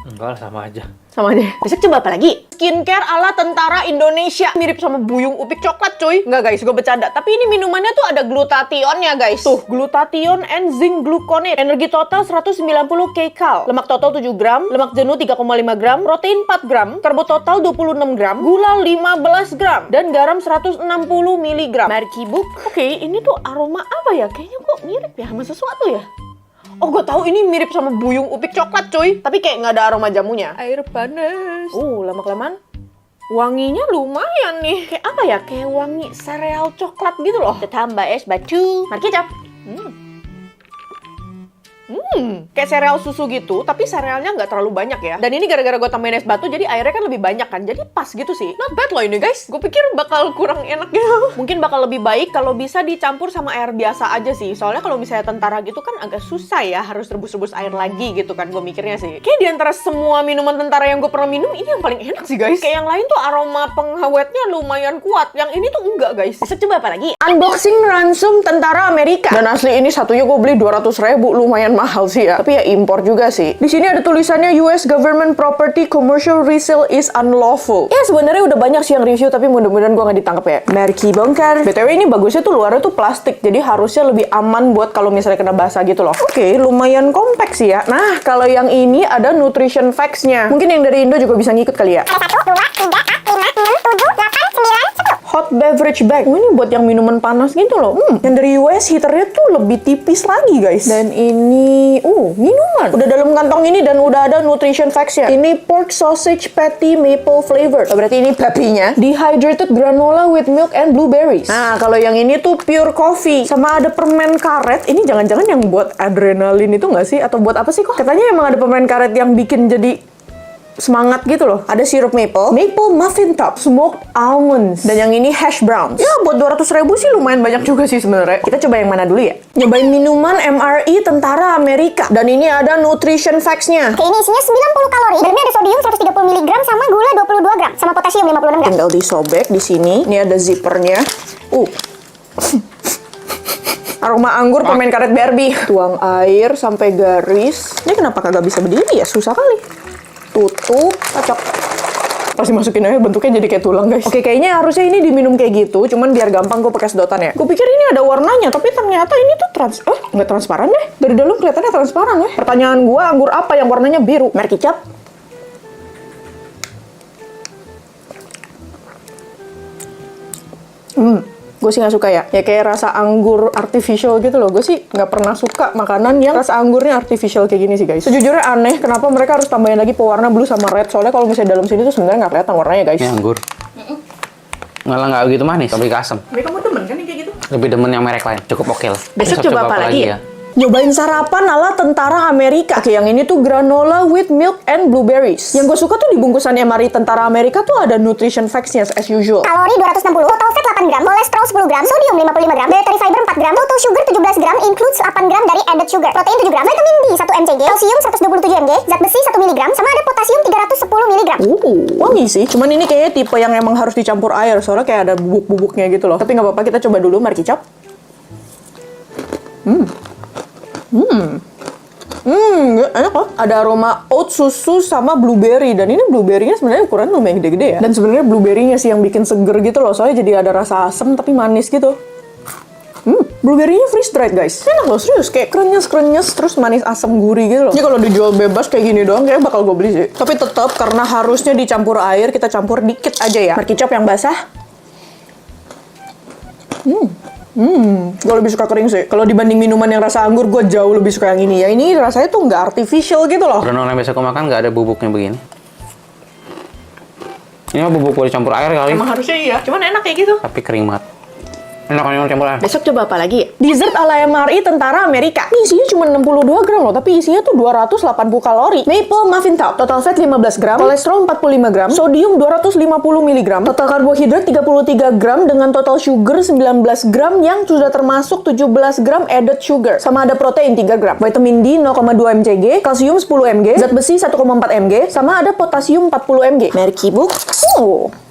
Enggak lah, sama aja. Sama deh. Besok coba apa lagi? Skincare ala tentara Indonesia. Mirip sama buyung upik coklat cuy. Enggak guys, gue bercanda. Tapi ini minumannya tuh ada glutationnya guys. Tuh, glutathione and zinc gluconate. Energi total 190 kcal. Lemak total 7 gram. Lemak jenuh 3,5 gram. Protein 4 gram. Karbo total 26 gram. Gula 15 gram. Dan garam 160 mg. Merky Book. Oke, ini tuh aroma apa ya? Kayaknya kok mirip ya sama sesuatu ya? Oh, gue tahu ini mirip sama buyung upik coklat, cuy. Tapi kayak nggak ada aroma jamunya. Air panas. Lama-kelamaan wanginya lumayan nih. Kayak apa ya? Kayak wangi sereal coklat gitu loh. Ditambah es batu. Mari kecap. Kayak sereal susu gitu, tapi serealnya nggak terlalu banyak ya. Dan ini gara-gara gue tambahin es batu, jadi airnya kan lebih banyak kan. Jadi pas gitu sih. Not bad loh ini guys. Gue pikir bakal kurang enak gitu. Mungkin bakal lebih baik kalau bisa dicampur sama air biasa aja sih. Soalnya kalau misalnya tentara gitu kan agak susah ya, harus rebus-rebus air lagi gitu kan. Gue mikirnya sih. Kayak di antara semua minuman tentara yang gue pernah minum, ini yang paling enak sih guys. Kayak yang lain tuh aroma pengawetnya lumayan kuat. Yang ini tuh enggak guys. Bisa coba apa lagi? Unboxing ransum tentara Amerika. Dan asli ini satunya gue beli 200.000, lumayan mahal sih ya. Tapi ya impor juga sih. Di sini ada tulisannya US Government Property Commercial Resale is Unlawful. Ya sebenarnya udah banyak sih yang review, tapi mudah-mudahan gue nggak ditangkap ya. Merky bongkar. BTW ini bagusnya tuh luarnya tuh plastik, jadi harusnya lebih aman buat kalau misalnya kena basah gitu loh. Oke, lumayan kompak sih ya. Nah, kalau yang ini ada nutrition facts-nya. Mungkin yang dari Indo juga bisa ngikut kali ya. 1, 2, 3, 4, 5, 6, 7, 8, 9, 10. Hot beverage bag. Ini buat yang minuman panas gitu loh. Yang dari US heaternya tuh lebih tipis lagi guys. Dan ini, minuman. Udah dalam kantong ini dan udah ada nutrition facts-nya. Ini pork sausage patty maple flavor. Oh, berarti ini patty-nya. Dehydrated granola with milk and blueberries. Nah, kalau yang ini tuh pure coffee. Sama ada permen karet. Ini jangan-jangan yang buat adrenalin itu nggak sih? Atau buat apa sih kok? Katanya emang ada permen karet yang bikin jadi semangat gitu loh. Ada sirup maple muffin top, smoked almonds, dan yang ini hash browns. Ya buat 200.000 sih lumayan banyak juga sih sebenarnya. Kita coba yang mana dulu ya? Nyobain minuman MRE Tentara Amerika. Dan ini ada nutrition facts-nya. Oke, ini isinya 90 kalori. Dalamnya ada sodium 130 mg sama gula 22 gram sama potasium 56 gram. Tinggal disobek di sini. Ini ada zippernya. Aroma anggur pemain karet Barbie. Tuang air sampai garis. Ini kenapa kagak bisa berdiri ya? Susah kali. Tutup, kocok. Pasti masukin aja bentuknya jadi kayak tulang, guys. Oke, kayaknya harusnya ini diminum kayak gitu, cuman biar gampang gue pakai sedotan ya. Gue pikir ini ada warnanya, tapi ternyata ini tuh nggak transparan deh. Dari dalam kelihatannya transparan ya. Pertanyaan gue, anggur apa yang warnanya biru? Merek kicap. Gue sih nggak suka ya. Ya kayak rasa anggur artificial gitu loh. Gue sih nggak pernah suka makanan yang rasa anggurnya artificial kayak gini sih, guys. Sejujurnya aneh kenapa mereka harus tambahin lagi pewarna blue sama red. Soalnya kalau misalnya dalam sini tuh sebenarnya nggak kelihatan warnanya, guys. Ini anggur. Malah nggak begitu manis, lebih ke asam. Tapi kamu demen kan yang kayak gitu? Lebih demen yang merek lain. Cukup oke lah. Besok coba apa lagi ya? Nyobain sarapan ala tentara Amerika. Oke, yang ini tuh granola with milk and blueberries. Yang gue suka tuh di bungkusan MRI tentara Amerika tuh ada nutrition facts-nya as usual. Kalori 260, total fat 8 gram, kolesterol 10 gram, sodium 55 gram, dietary fiber 4 gram, total sugar 17 gram, includes 8 gram dari added sugar, protein 7 gram, vitamin D 1 mcg, kalsium 127 mg, zat besi 1 mg, sama ada potasium 310 mg. Wangi sih. Cuman ini kayaknya tipe yang emang harus dicampur air, soalnya kayak ada bubuk-bubuknya gitu loh. Tapi nggak apa-apa, kita coba dulu mari kicap. Enak loh. Ada aroma oat, susu, sama blueberry. Dan ini blueberry-nya sebenarnya ukuran lumayan gede-gede ya. Dan sebenarnya blueberry-nya sih yang bikin seger gitu loh. Soalnya jadi ada rasa asam tapi manis gitu. Blueberry-nya freeze dried, guys. Enak loh, serius. Kayak krenyes-krenyes, terus manis asam gurih gitu loh. Ini kalau dijual bebas kayak gini doang, kayaknya bakal gue beli sih. Tapi tetap karena harusnya dicampur air, kita campur dikit aja ya. Mari kicap yang basah. Gue lebih suka kering sih. Kalau dibanding minuman yang rasa anggur, gue jauh lebih suka yang ini. Ya ini rasanya tuh nggak artificial gitu loh. Granola yang biasa gue makan nggak ada bubuknya begini. Ini mah bubuk boleh campur air kali. Emang harusnya iya, cuman enak kayak gitu. Tapi kering banget. Enak kalau campur air. Besok coba apa lagi ya? Dessert ala MRI tentara Amerika. Ini isinya cuma 62 gram loh, tapi isinya tuh 280 kalori. Maple muffin top, total fat 15 gram, kolesterol 45 gram, sodium 250 mg, total karbohidrat 33 gram dengan total sugar 19 gram yang sudah termasuk 17 gram added sugar. Sama ada protein 3 gram, vitamin D 0,2 mcg, kalsium 10 mg, zat besi 1,4 mg, sama ada potasium 40 mg. Merek Book.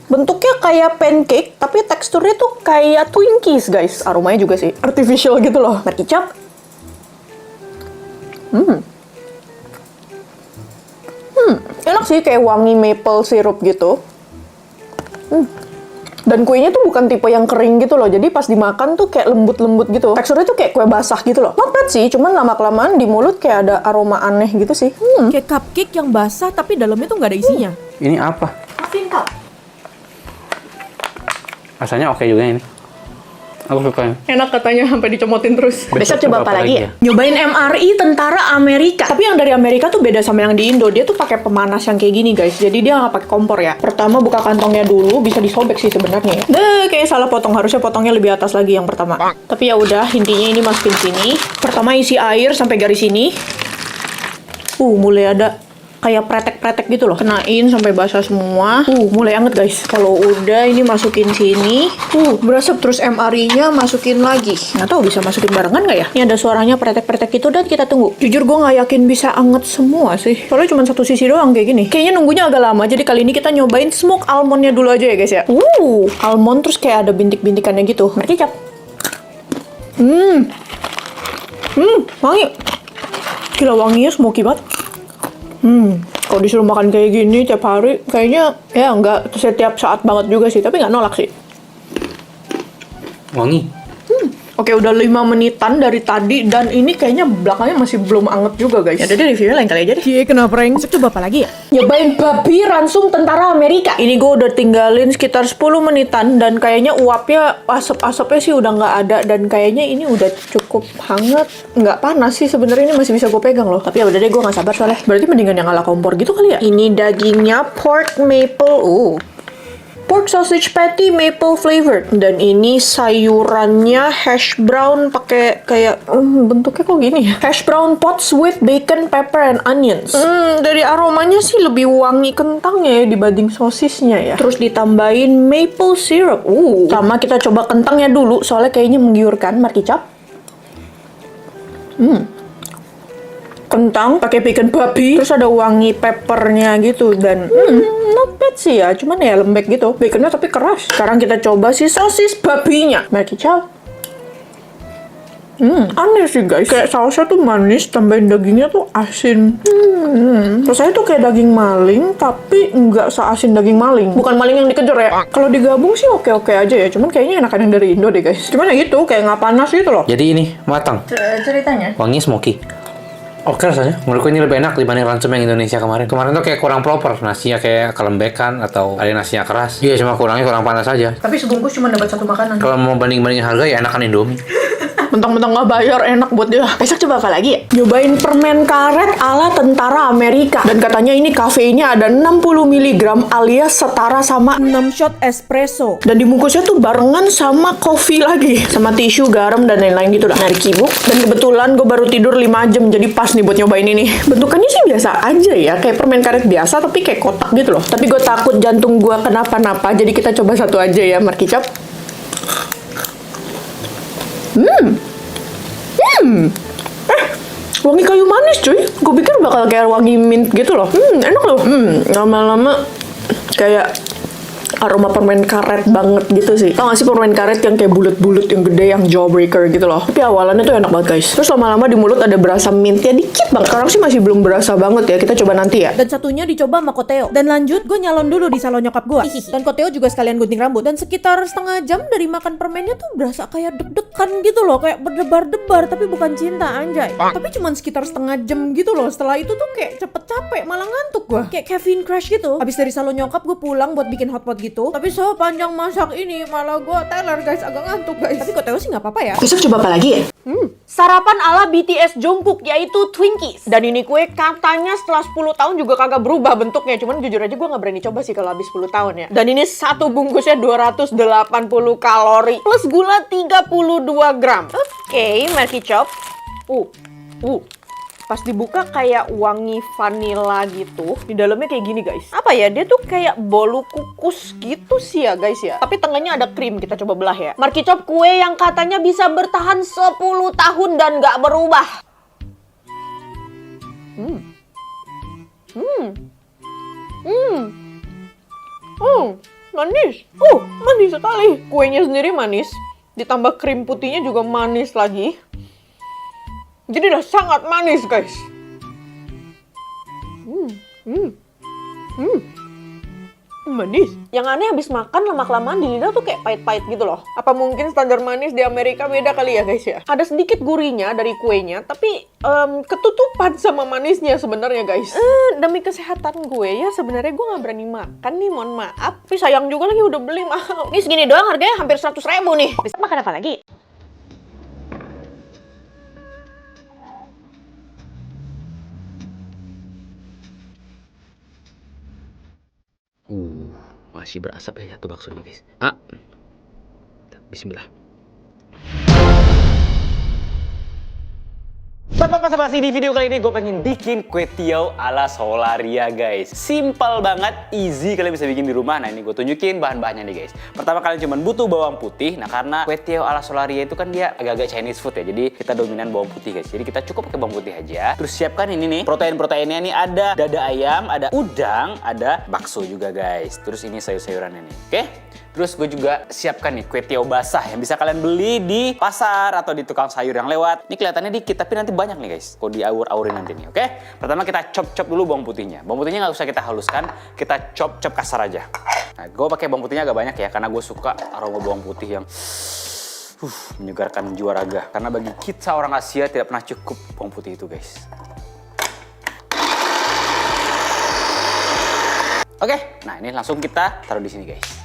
Bentuknya kayak pancake, tapi teksturnya tuh kayak Twinkies, guys. Aromanya juga sih artificial gitu loh. Mari kicap. Enak sih, kayak wangi maple syrup gitu. Dan kuenya tuh bukan tipe yang kering gitu loh. Jadi pas dimakan tuh kayak lembut-lembut gitu. Teksturnya tuh kayak kue basah gitu loh. Not bad sih, cuman lama-kelamaan di mulut kayak ada aroma aneh gitu sih. Kayak cupcake yang basah tapi dalamnya tuh nggak ada isinya. Ini apa? Muffin top. Rasanya oke juga ini. Aku suka ini. Enak katanya sampai dicomotin terus. Besok coba apa lagi ya? Nyobain MRI tentara Amerika. Tapi yang dari Amerika tuh beda sama yang di Indo. Dia tuh pakai pemanas yang kayak gini, guys. Jadi dia nggak pakai kompor ya. Pertama buka kantongnya dulu, bisa disobek sih sebenarnya. Deh, kayak salah potong. Harusnya potongnya lebih atas lagi yang pertama. Tapi ya udah, intinya ini masukin sini. Pertama isi air sampai garis sini. Mulai ada kayak pretek-pretek gitu loh. Kenain sampai basah semua. Mulai anget, guys. Kalau udah ini masukin sini. Berasap, terus MRI-nya masukin lagi. Nggak tahu bisa masukin barengan nggak ya? Ini ada suaranya pretek-pretek itu dan kita tunggu. Jujur gue nggak yakin bisa anget semua sih. Soalnya cuma satu sisi doang kayak gini. Kayaknya nunggunya agak lama. Jadi kali ini kita nyobain smoke almondnya dulu aja ya, guys ya. Almond terus kayak ada bintik-bintikannya gitu. Mari kicap. Wangi. Gila, wanginya smoky banget. Kalau disuruh makan kayak gini tiap hari, kayaknya ya nggak setiap saat banget juga sih, tapi nggak nolak sih. Wangi. Oke, udah 5 menitan dari tadi, dan ini kayaknya belakangnya masih belum anget juga, guys. Ya udah deh, reviewnya lain kali aja deh. Cie, kenapa Reng? Besok coba apa lagi ya? Nyobain babi ransum tentara Amerika. Ini gue udah tinggalin sekitar 10 menitan, dan kayaknya uapnya, asap-asapnya sih udah nggak ada, dan kayaknya ini udah cukup hangat. Nggak panas sih sebenarnya, ini masih bisa gue pegang loh. Tapi ya udah deh, gue nggak sabar soalnya. Berarti mendingan yang ala kompor gitu kali ya. Ini dagingnya pork maple. Pork sausage patty maple flavored, dan ini sayurannya hash brown pakai kayak bentuknya kok gini ya, hash brown pots with bacon, pepper, and onions. Dari aromanya sih lebih wangi kentangnya ya dibanding sosisnya ya. Terus ditambahin maple syrup. Sama kita coba kentangnya dulu soalnya kayaknya menggiurkan. Mari kicap. Kentang pakai bacon babi, terus ada wangi peppernya gitu, dan not bad sih ya, cuman ya lembek gitu, baconnya tapi keras. Sekarang kita coba si sosis babinya. Mari kicap. Aneh sih guys. Kayak sausnya tuh manis, tambahin dagingnya tuh asin. Rasanya tuh kayak daging maling, tapi nggak seasin daging maling. Bukan maling yang dikejar ya. Kalau digabung sih oke-oke aja ya. Cuman kayaknya enakan yang dari Indo deh guys. Cuman ya gitu, kayak nggak panas gitu loh. Jadi ini matang, Ceritanya? wanginya smoky. Oke rasanya, menurutku ini lebih enak dibanding ransum yang Indonesia kemarin. Kemarin tuh kayak kurang proper, nasinya kayak kelembekan atau ada nasinya keras. Iya, cuma kurangnya kurang panas aja. Tapi sebungkus cuma dapat satu makanan. Kalau mau banding-bandingin harga ya enakan Indomie. Mentang-mentang nggak bayar, enak buat dia. Besok coba apa lagi ya? Nyobain permen karet ala tentara Amerika. Dan katanya ini kafeinnya ada 60 mg alias setara sama 6 shot espresso. dan dibungkusnya tuh barengan sama kopi lagi. Sama tisu, garam, dan lain-lain gitu dah. Dari Kibuk. Dan kebetulan gue baru tidur 5 jam, jadi pas nih buat nyobain ini. Bentukannya sih biasa aja ya. Kayak permen karet biasa, tapi kayak kotak gitu loh. Tapi gue takut jantung gue kenapa-napa, jadi kita coba satu aja ya, Markicop. Wangi kayu manis cuy. Gue pikir bakal kayak wangi mint gitu loh. Enak loh. Lama-lama kayak aroma permen karet banget gitu sih. Tau gak sih permen karet yang kayak bulat-bulat yang gede, yang jawbreaker gitu loh. Tapi awalannya tuh enak banget guys. Terus lama-lama di mulut ada berasa mintnya dikit banget. Sekarang sih masih belum berasa banget ya. Kita coba nanti ya. Dan satunya dicoba sama Koteo. Dan lanjut gue nyalon dulu di salon nyokap gue. Dan Koteo juga sekalian gunting rambut. Dan sekitar setengah jam dari makan permennya tuh berasa kayak deg-degan gitu loh. Kayak berdebar-debar tapi bukan cinta anjay. Tapi cuman sekitar setengah jam gitu loh. Setelah itu tuh kayak cepet capek, malah ngantuk gue. Kayak caffeine crash gitu. Habis dari salon nyokap gue pulang buat bikin hotpot gitu. Tapi sepanjang masak ini malah gue teler guys, agak ngantuk guys. Tapi Koteo sih nggak apa-apa ya. Besok coba apa lagi ya? Sarapan ala BTS Jungkook, yaitu Twinkies. Dan ini kue katanya setelah 10 tahun juga kagak berubah bentuknya. Cuman jujur aja gue gak berani coba sih kalau habis 10 tahun ya. Dan ini satu bungkusnya 280 kalori. Plus gula 32 gram. Oke, Markicop. Pas dibuka kayak wangi vanilla gitu. Di dalamnya kayak gini guys. Apa ya? Dia tuh kayak bolu kukus gitu sih ya guys ya. Tapi tengahnya ada krim. Kita coba belah ya. Markicop, kue yang katanya bisa bertahan 10 tahun dan gak berubah. Manis. Manis sekali. Kuenya sendiri manis. Ditambah krim putihnya juga manis lagi. Jadi udah sangat manis guys. Manis. Yang aneh habis makan lama-kelamaan di lidah tuh kayak pahit-pahit gitu loh. Apa mungkin standar manis di Amerika beda kali ya guys ya? Ada sedikit gurihnya dari kuenya, tapi ketutupan sama manisnya sebenarnya guys. Demi kesehatan gue ya sebenarnya gue nggak berani makan nih, mohon maaf. Tapi sayang juga lagi udah beli mahal. Ini segini doang harganya hampir 100.000 nih. Bisa makan apa lagi? Masih berasap ya satu baksonya guys. Bismillah. Pas di video kali ini gue pengen bikin kue tiaw ala Solaria guys. Simpel banget, easy, kalian bisa bikin di rumah. Nah ini gue tunjukin bahan-bahannya nih guys. Pertama kalian cuma butuh bawang putih. Nah karena kue tiaw ala Solaria itu kan dia agak-agak Chinese food ya. Jadi kita dominan bawang putih guys. Jadi kita cukup pakai bawang putih aja. Terus siapkan ini nih protein-proteinnya nih, ada dada ayam, ada udang, ada bakso juga guys. Terus ini sayur-sayurannya nih. Oke? Terus gue juga siapkan nih kue tiaw basah yang bisa kalian beli di pasar atau di tukang sayur yang lewat. Ini kelihatannya dikit tapi nanti banyak nih guys. Kok diaur-aurin nanti nih, oke? Pertama kita chop-chop dulu bawang putihnya. Bawang putihnya nggak usah kita haluskan, kita chop-chop kasar aja. Nah, gue pakai bawang putihnya agak banyak ya karena gue suka aroma bawang putih yang menyegarkan jiwa raga. Karena bagi kita orang Asia tidak pernah cukup bawang putih itu guys. Oke, nah ini langsung kita taruh di sini guys.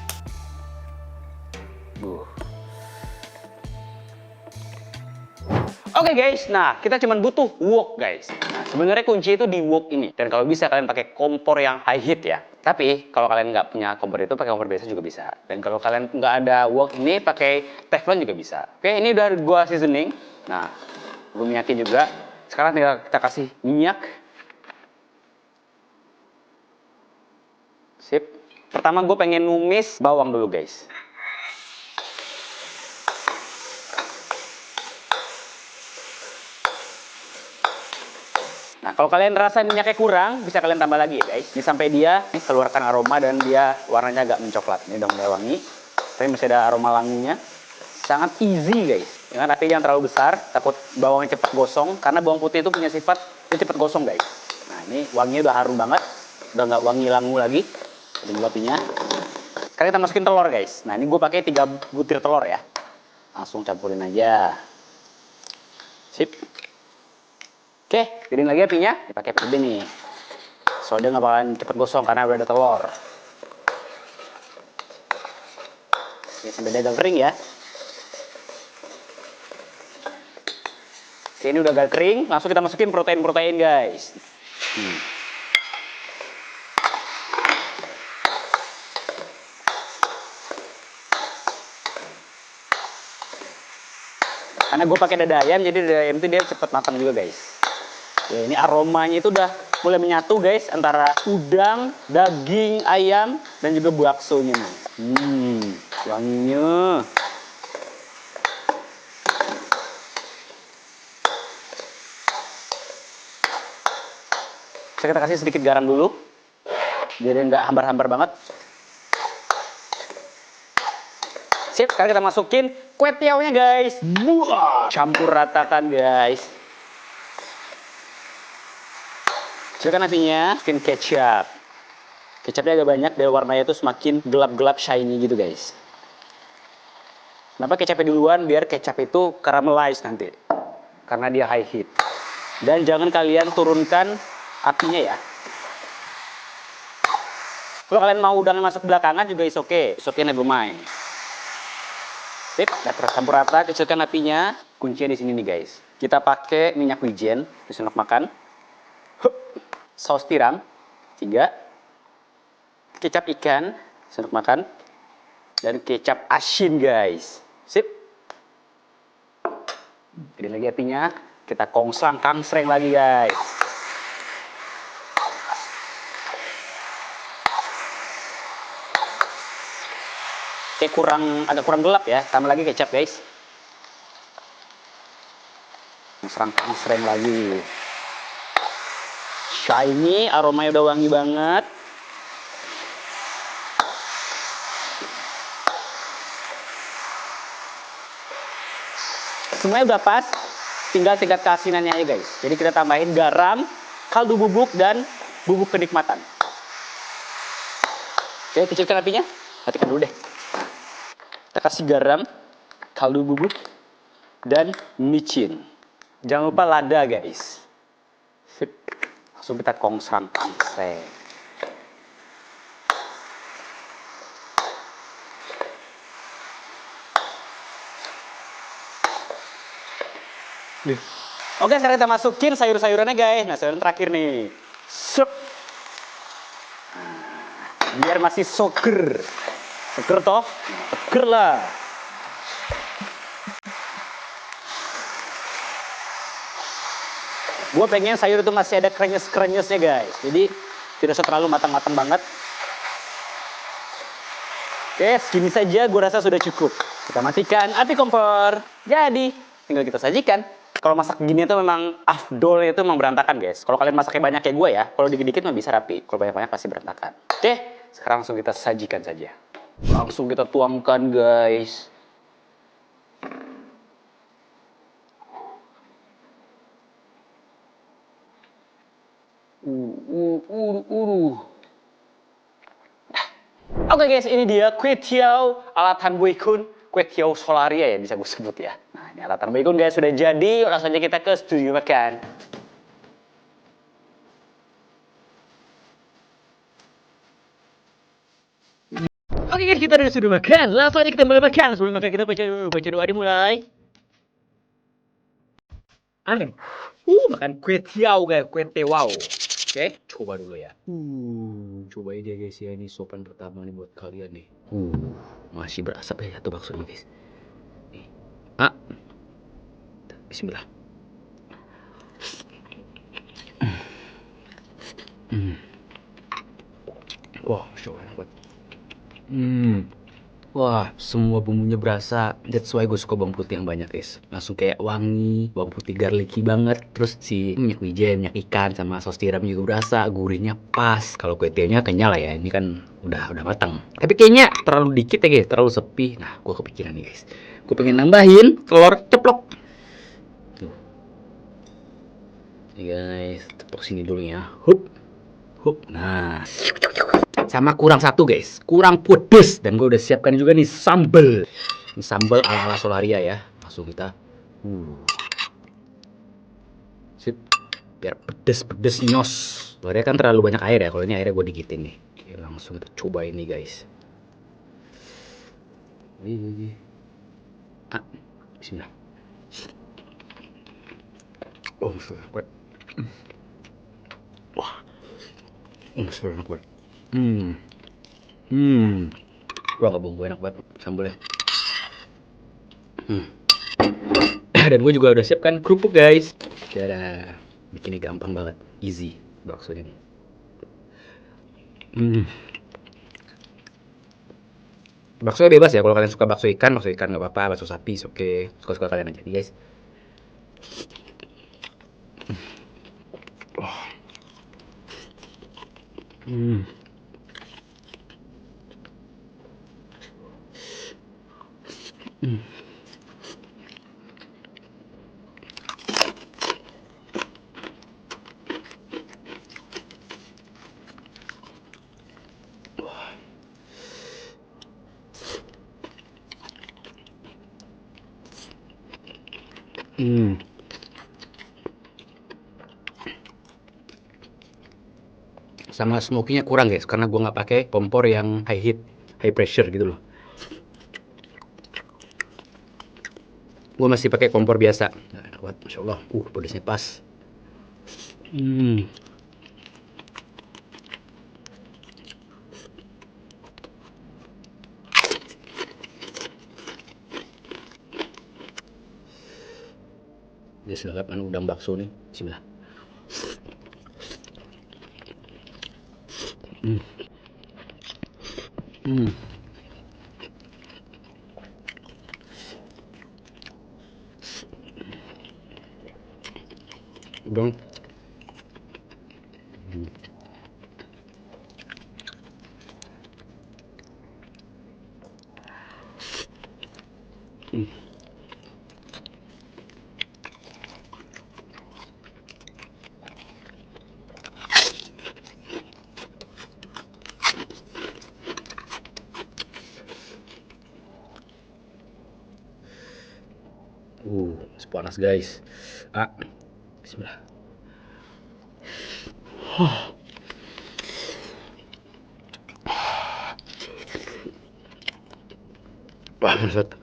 Oke guys, nah kita cuma butuh wok guys. Nah sebenarnya kunci itu di wok ini. Dan kalau bisa kalian pakai kompor yang high heat ya. Tapi kalau kalian nggak punya kompor itu, pakai kompor biasa juga bisa. Dan kalau kalian nggak ada wok ini, pakai teflon juga bisa. Oke, ini udah gua seasoning. Nah, gua minyakin juga. Sekarang tinggal kita kasih minyak. Sip. Pertama gue pengen numis bawang dulu guys. Nah, kalau kalian rasa minyaknya kurang, bisa kalian tambah lagi ya guys. Ini sampai dia keluarkan aroma dan dia warnanya agak mencoklat. Ini udah mulai wangi. Tapi masih ada aroma wanginya. Sangat easy guys. Dengan api yang terlalu besar, takut bawangnya cepat gosong. Karena bawang putih itu punya sifat dia cepat gosong guys. Nah ini wanginya udah harum banget. Udah nggak wangi langu lagi. Jadi apinya. Sekarang kita masukin telur guys. Nah ini gue pakai 3 butir telur ya. Langsung campurin aja. Sip. Oke, piring lagi apinya. Dipakai piring nih. Soalnya nggak bakalan cepet gosong karena udah ada telur. Oke, sampai dia agak kering ya. Oke, ini udah agak kering. Langsung kita masukin protein-protein guys. Karena gue pakai dada ayam, jadi dada ayam itu dia cepet matang juga guys. Ya, ini aromanya itu udah mulai menyatu guys antara udang, daging ayam, dan juga baksonya nih. Wanginya. Kita kasih sedikit garam dulu, jadi nggak hambar-hambar banget. Sip, sekarang kita masukin kue tiaonya guys. Buah, campur ratakan guys. Kecilkan apinya, masukin kecap. Kecapnya agak banyak biar warnanya itu semakin gelap-gelap shiny gitu guys. Kenapa kecapnya duluan? Biar kecap itu caramelize nanti. Karena dia high heat. Dan jangan kalian turunkan apinya ya. Kalau kalian mau udangnya masuk belakangan juga is okay. Is okay, never mind. Sip, kita campur rata, kecilkan apinya. Kuncinya di sini nih guys. Kita pakai minyak wijen di sendok makan. Saus tiram 3. Kecap ikan sendok makan. Dan kecap asin guys. Sip. Jadi lagi apinya. Kita kongsang kangsreng lagi guys. Kayak agak kurang gelap ya. Tambah lagi kecap guys. Serang lagi. Shiny, aromanya udah wangi banget. Semuanya udah pas. Tinggal tingkat keasinannya aja guys. Jadi kita tambahin garam, kaldu bubuk, dan bubuk kenikmatan. Oke, kecilkan apinya. Matikan dulu deh. Kita kasih garam, kaldu bubuk, dan micin. Jangan lupa lada guys. Sip. Langsung kita kongsang kangsreng. Oke, sekarang kita masukin sayur-sayurannya guys. Nah, sayuran terakhir nih. Sup. Biar masih seger. Seger toh? Seger lah. Gue pengen sayur itu masih ada krenyes-krenyesnya guys. Jadi tidak usah terlalu matang-matang banget. Oke, segini saja gue rasa sudah cukup. Kita matikan api kompor. Jadi, tinggal kita sajikan. Kalau masak gini itu memang afdolnya itu memang berantakan guys. Kalau kalian masaknya banyak kayak gue ya, kalau dikit-dikit mah bisa rapi. Kalau banyak-banyak pasti berantakan. Oke, sekarang langsung kita sajikan saja. Langsung kita tuangkan guys. Oke guys, ini dia kue tiao ala Tan Boy Kun, kue tiao Solaria ya bisa gue sebut ya. Nah ini ala Tan Boy Kun guys sudah jadi, langsung aja kita ke studio makan. Oke guys, kita udah studio makan, langsung aja kita mulai makan. Sebelum makan kita baca doa dimulai. Amin. Makan kue tiao guys, kue tiao. Oke, coba dulu ya. Coba aja guys ya, ini sopan pertama nih buat kalian nih. Masih berasap ya satu baksonya guys. Nih. Bismillah. Wah, coba enak banget. Wah, semua bumbunya berasa. That's why gue suka bawang putih yang banyak, guys. Langsung kayak wangi, bawang putih garlicky banget. Terus si minyak wijen, minyak ikan, sama saus tiram juga berasa. Gurihnya pas. Kalau kue tiaonya kenyal lah ya. Ini kan udah matang. Tapi kayaknya terlalu dikit ya, guys. Terlalu sepi. Nah, gue kepikiran nih, guys. Gue pengen nambahin telur ceplok. Tuh. Nih, guys. Ceplok sini dulu ya. Hup. Hup. Nah. Sama kurang satu, guys, kurang pedes. Dan gue udah siapkan juga nih sambel. Ini sambel ala-ala Solaria ya. Langsung kita sip, biar pedes-pedes nyos. Solaria kan terlalu banyak air ya. Kalau ini airnya gue dikitin nih. Oke, langsung kita coba ini, guys. Bismillah. Oh, bismillah. Wah. Bismillah. Wah, bumbu enak banget sambelnya. Dan gue juga udah siapkan kerupuk, guys. Cara bikinnya gampang banget, easy baksonya nih. Baksonya bebas ya, kalau kalian suka bakso ikan nggak apa-apa, bakso sapi oke, suka-suka kalian aja nih, guys. Sama smokinya kurang, guys, karena gue nggak pakai kompor yang high heat, high pressure gitu loh. Gue masih pakai kompor biasa. Nah, enak banget, masya Allah. Pedasnya pas. Dia sudah udang bakso nih. Bismillah. Udang. Panas, guys. Bismillah. Wah, mantap.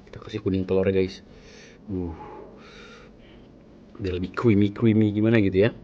Kita kasih kuning telurnya, guys. Biar lebih creamy gimana gitu ya.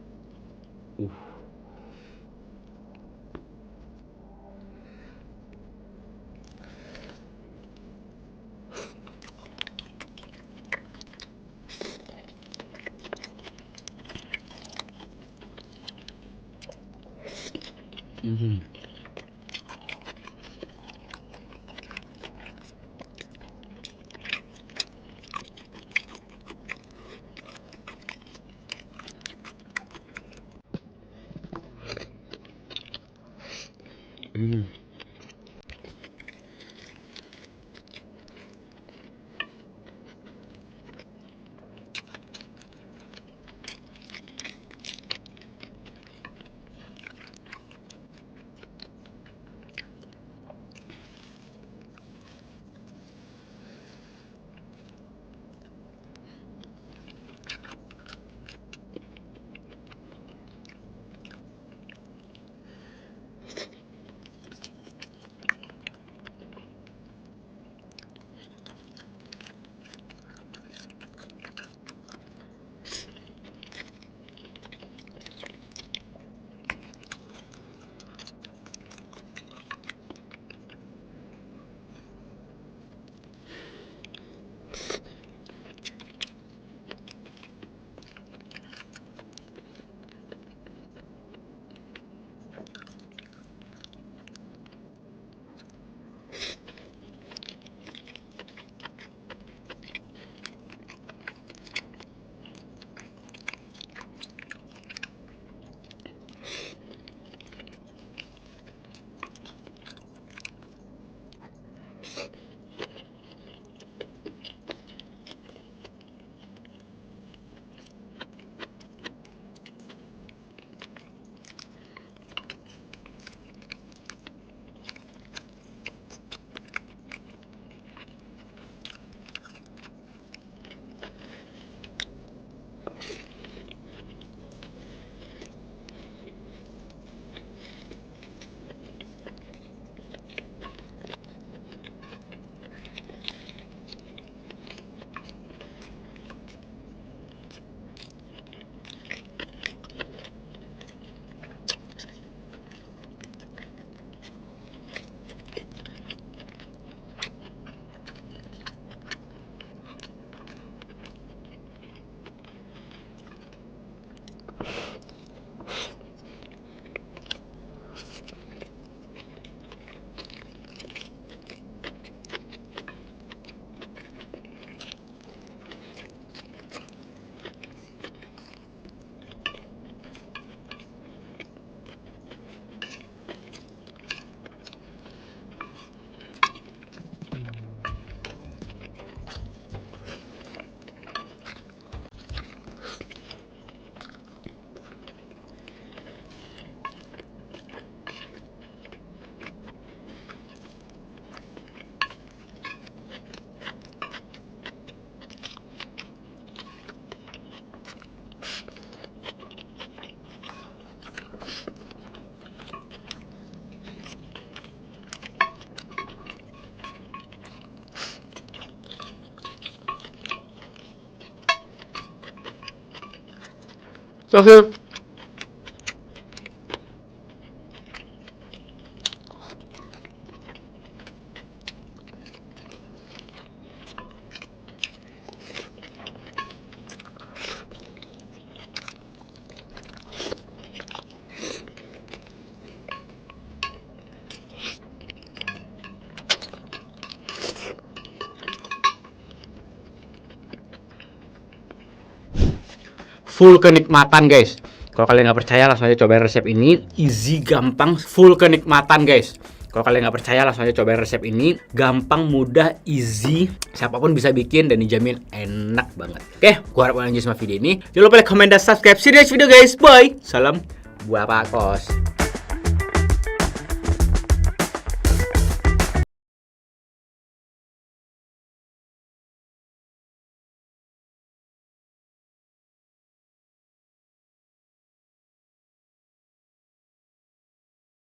Oke. Full kenikmatan guys. Kalau kalian nggak percaya langsung aja cobain resep ini. Easy, gampang, full kenikmatan guys. Kalau kalian nggak percaya langsung aja cobain resep ini. Gampang, mudah, easy. Siapapun bisa bikin dan dijamin enak banget. Oke, gua harap kalian enjoy sama video ini. Jangan lupa like, comment, dan subscribe. See you next video guys. Bye. Salam buah Pak Kos.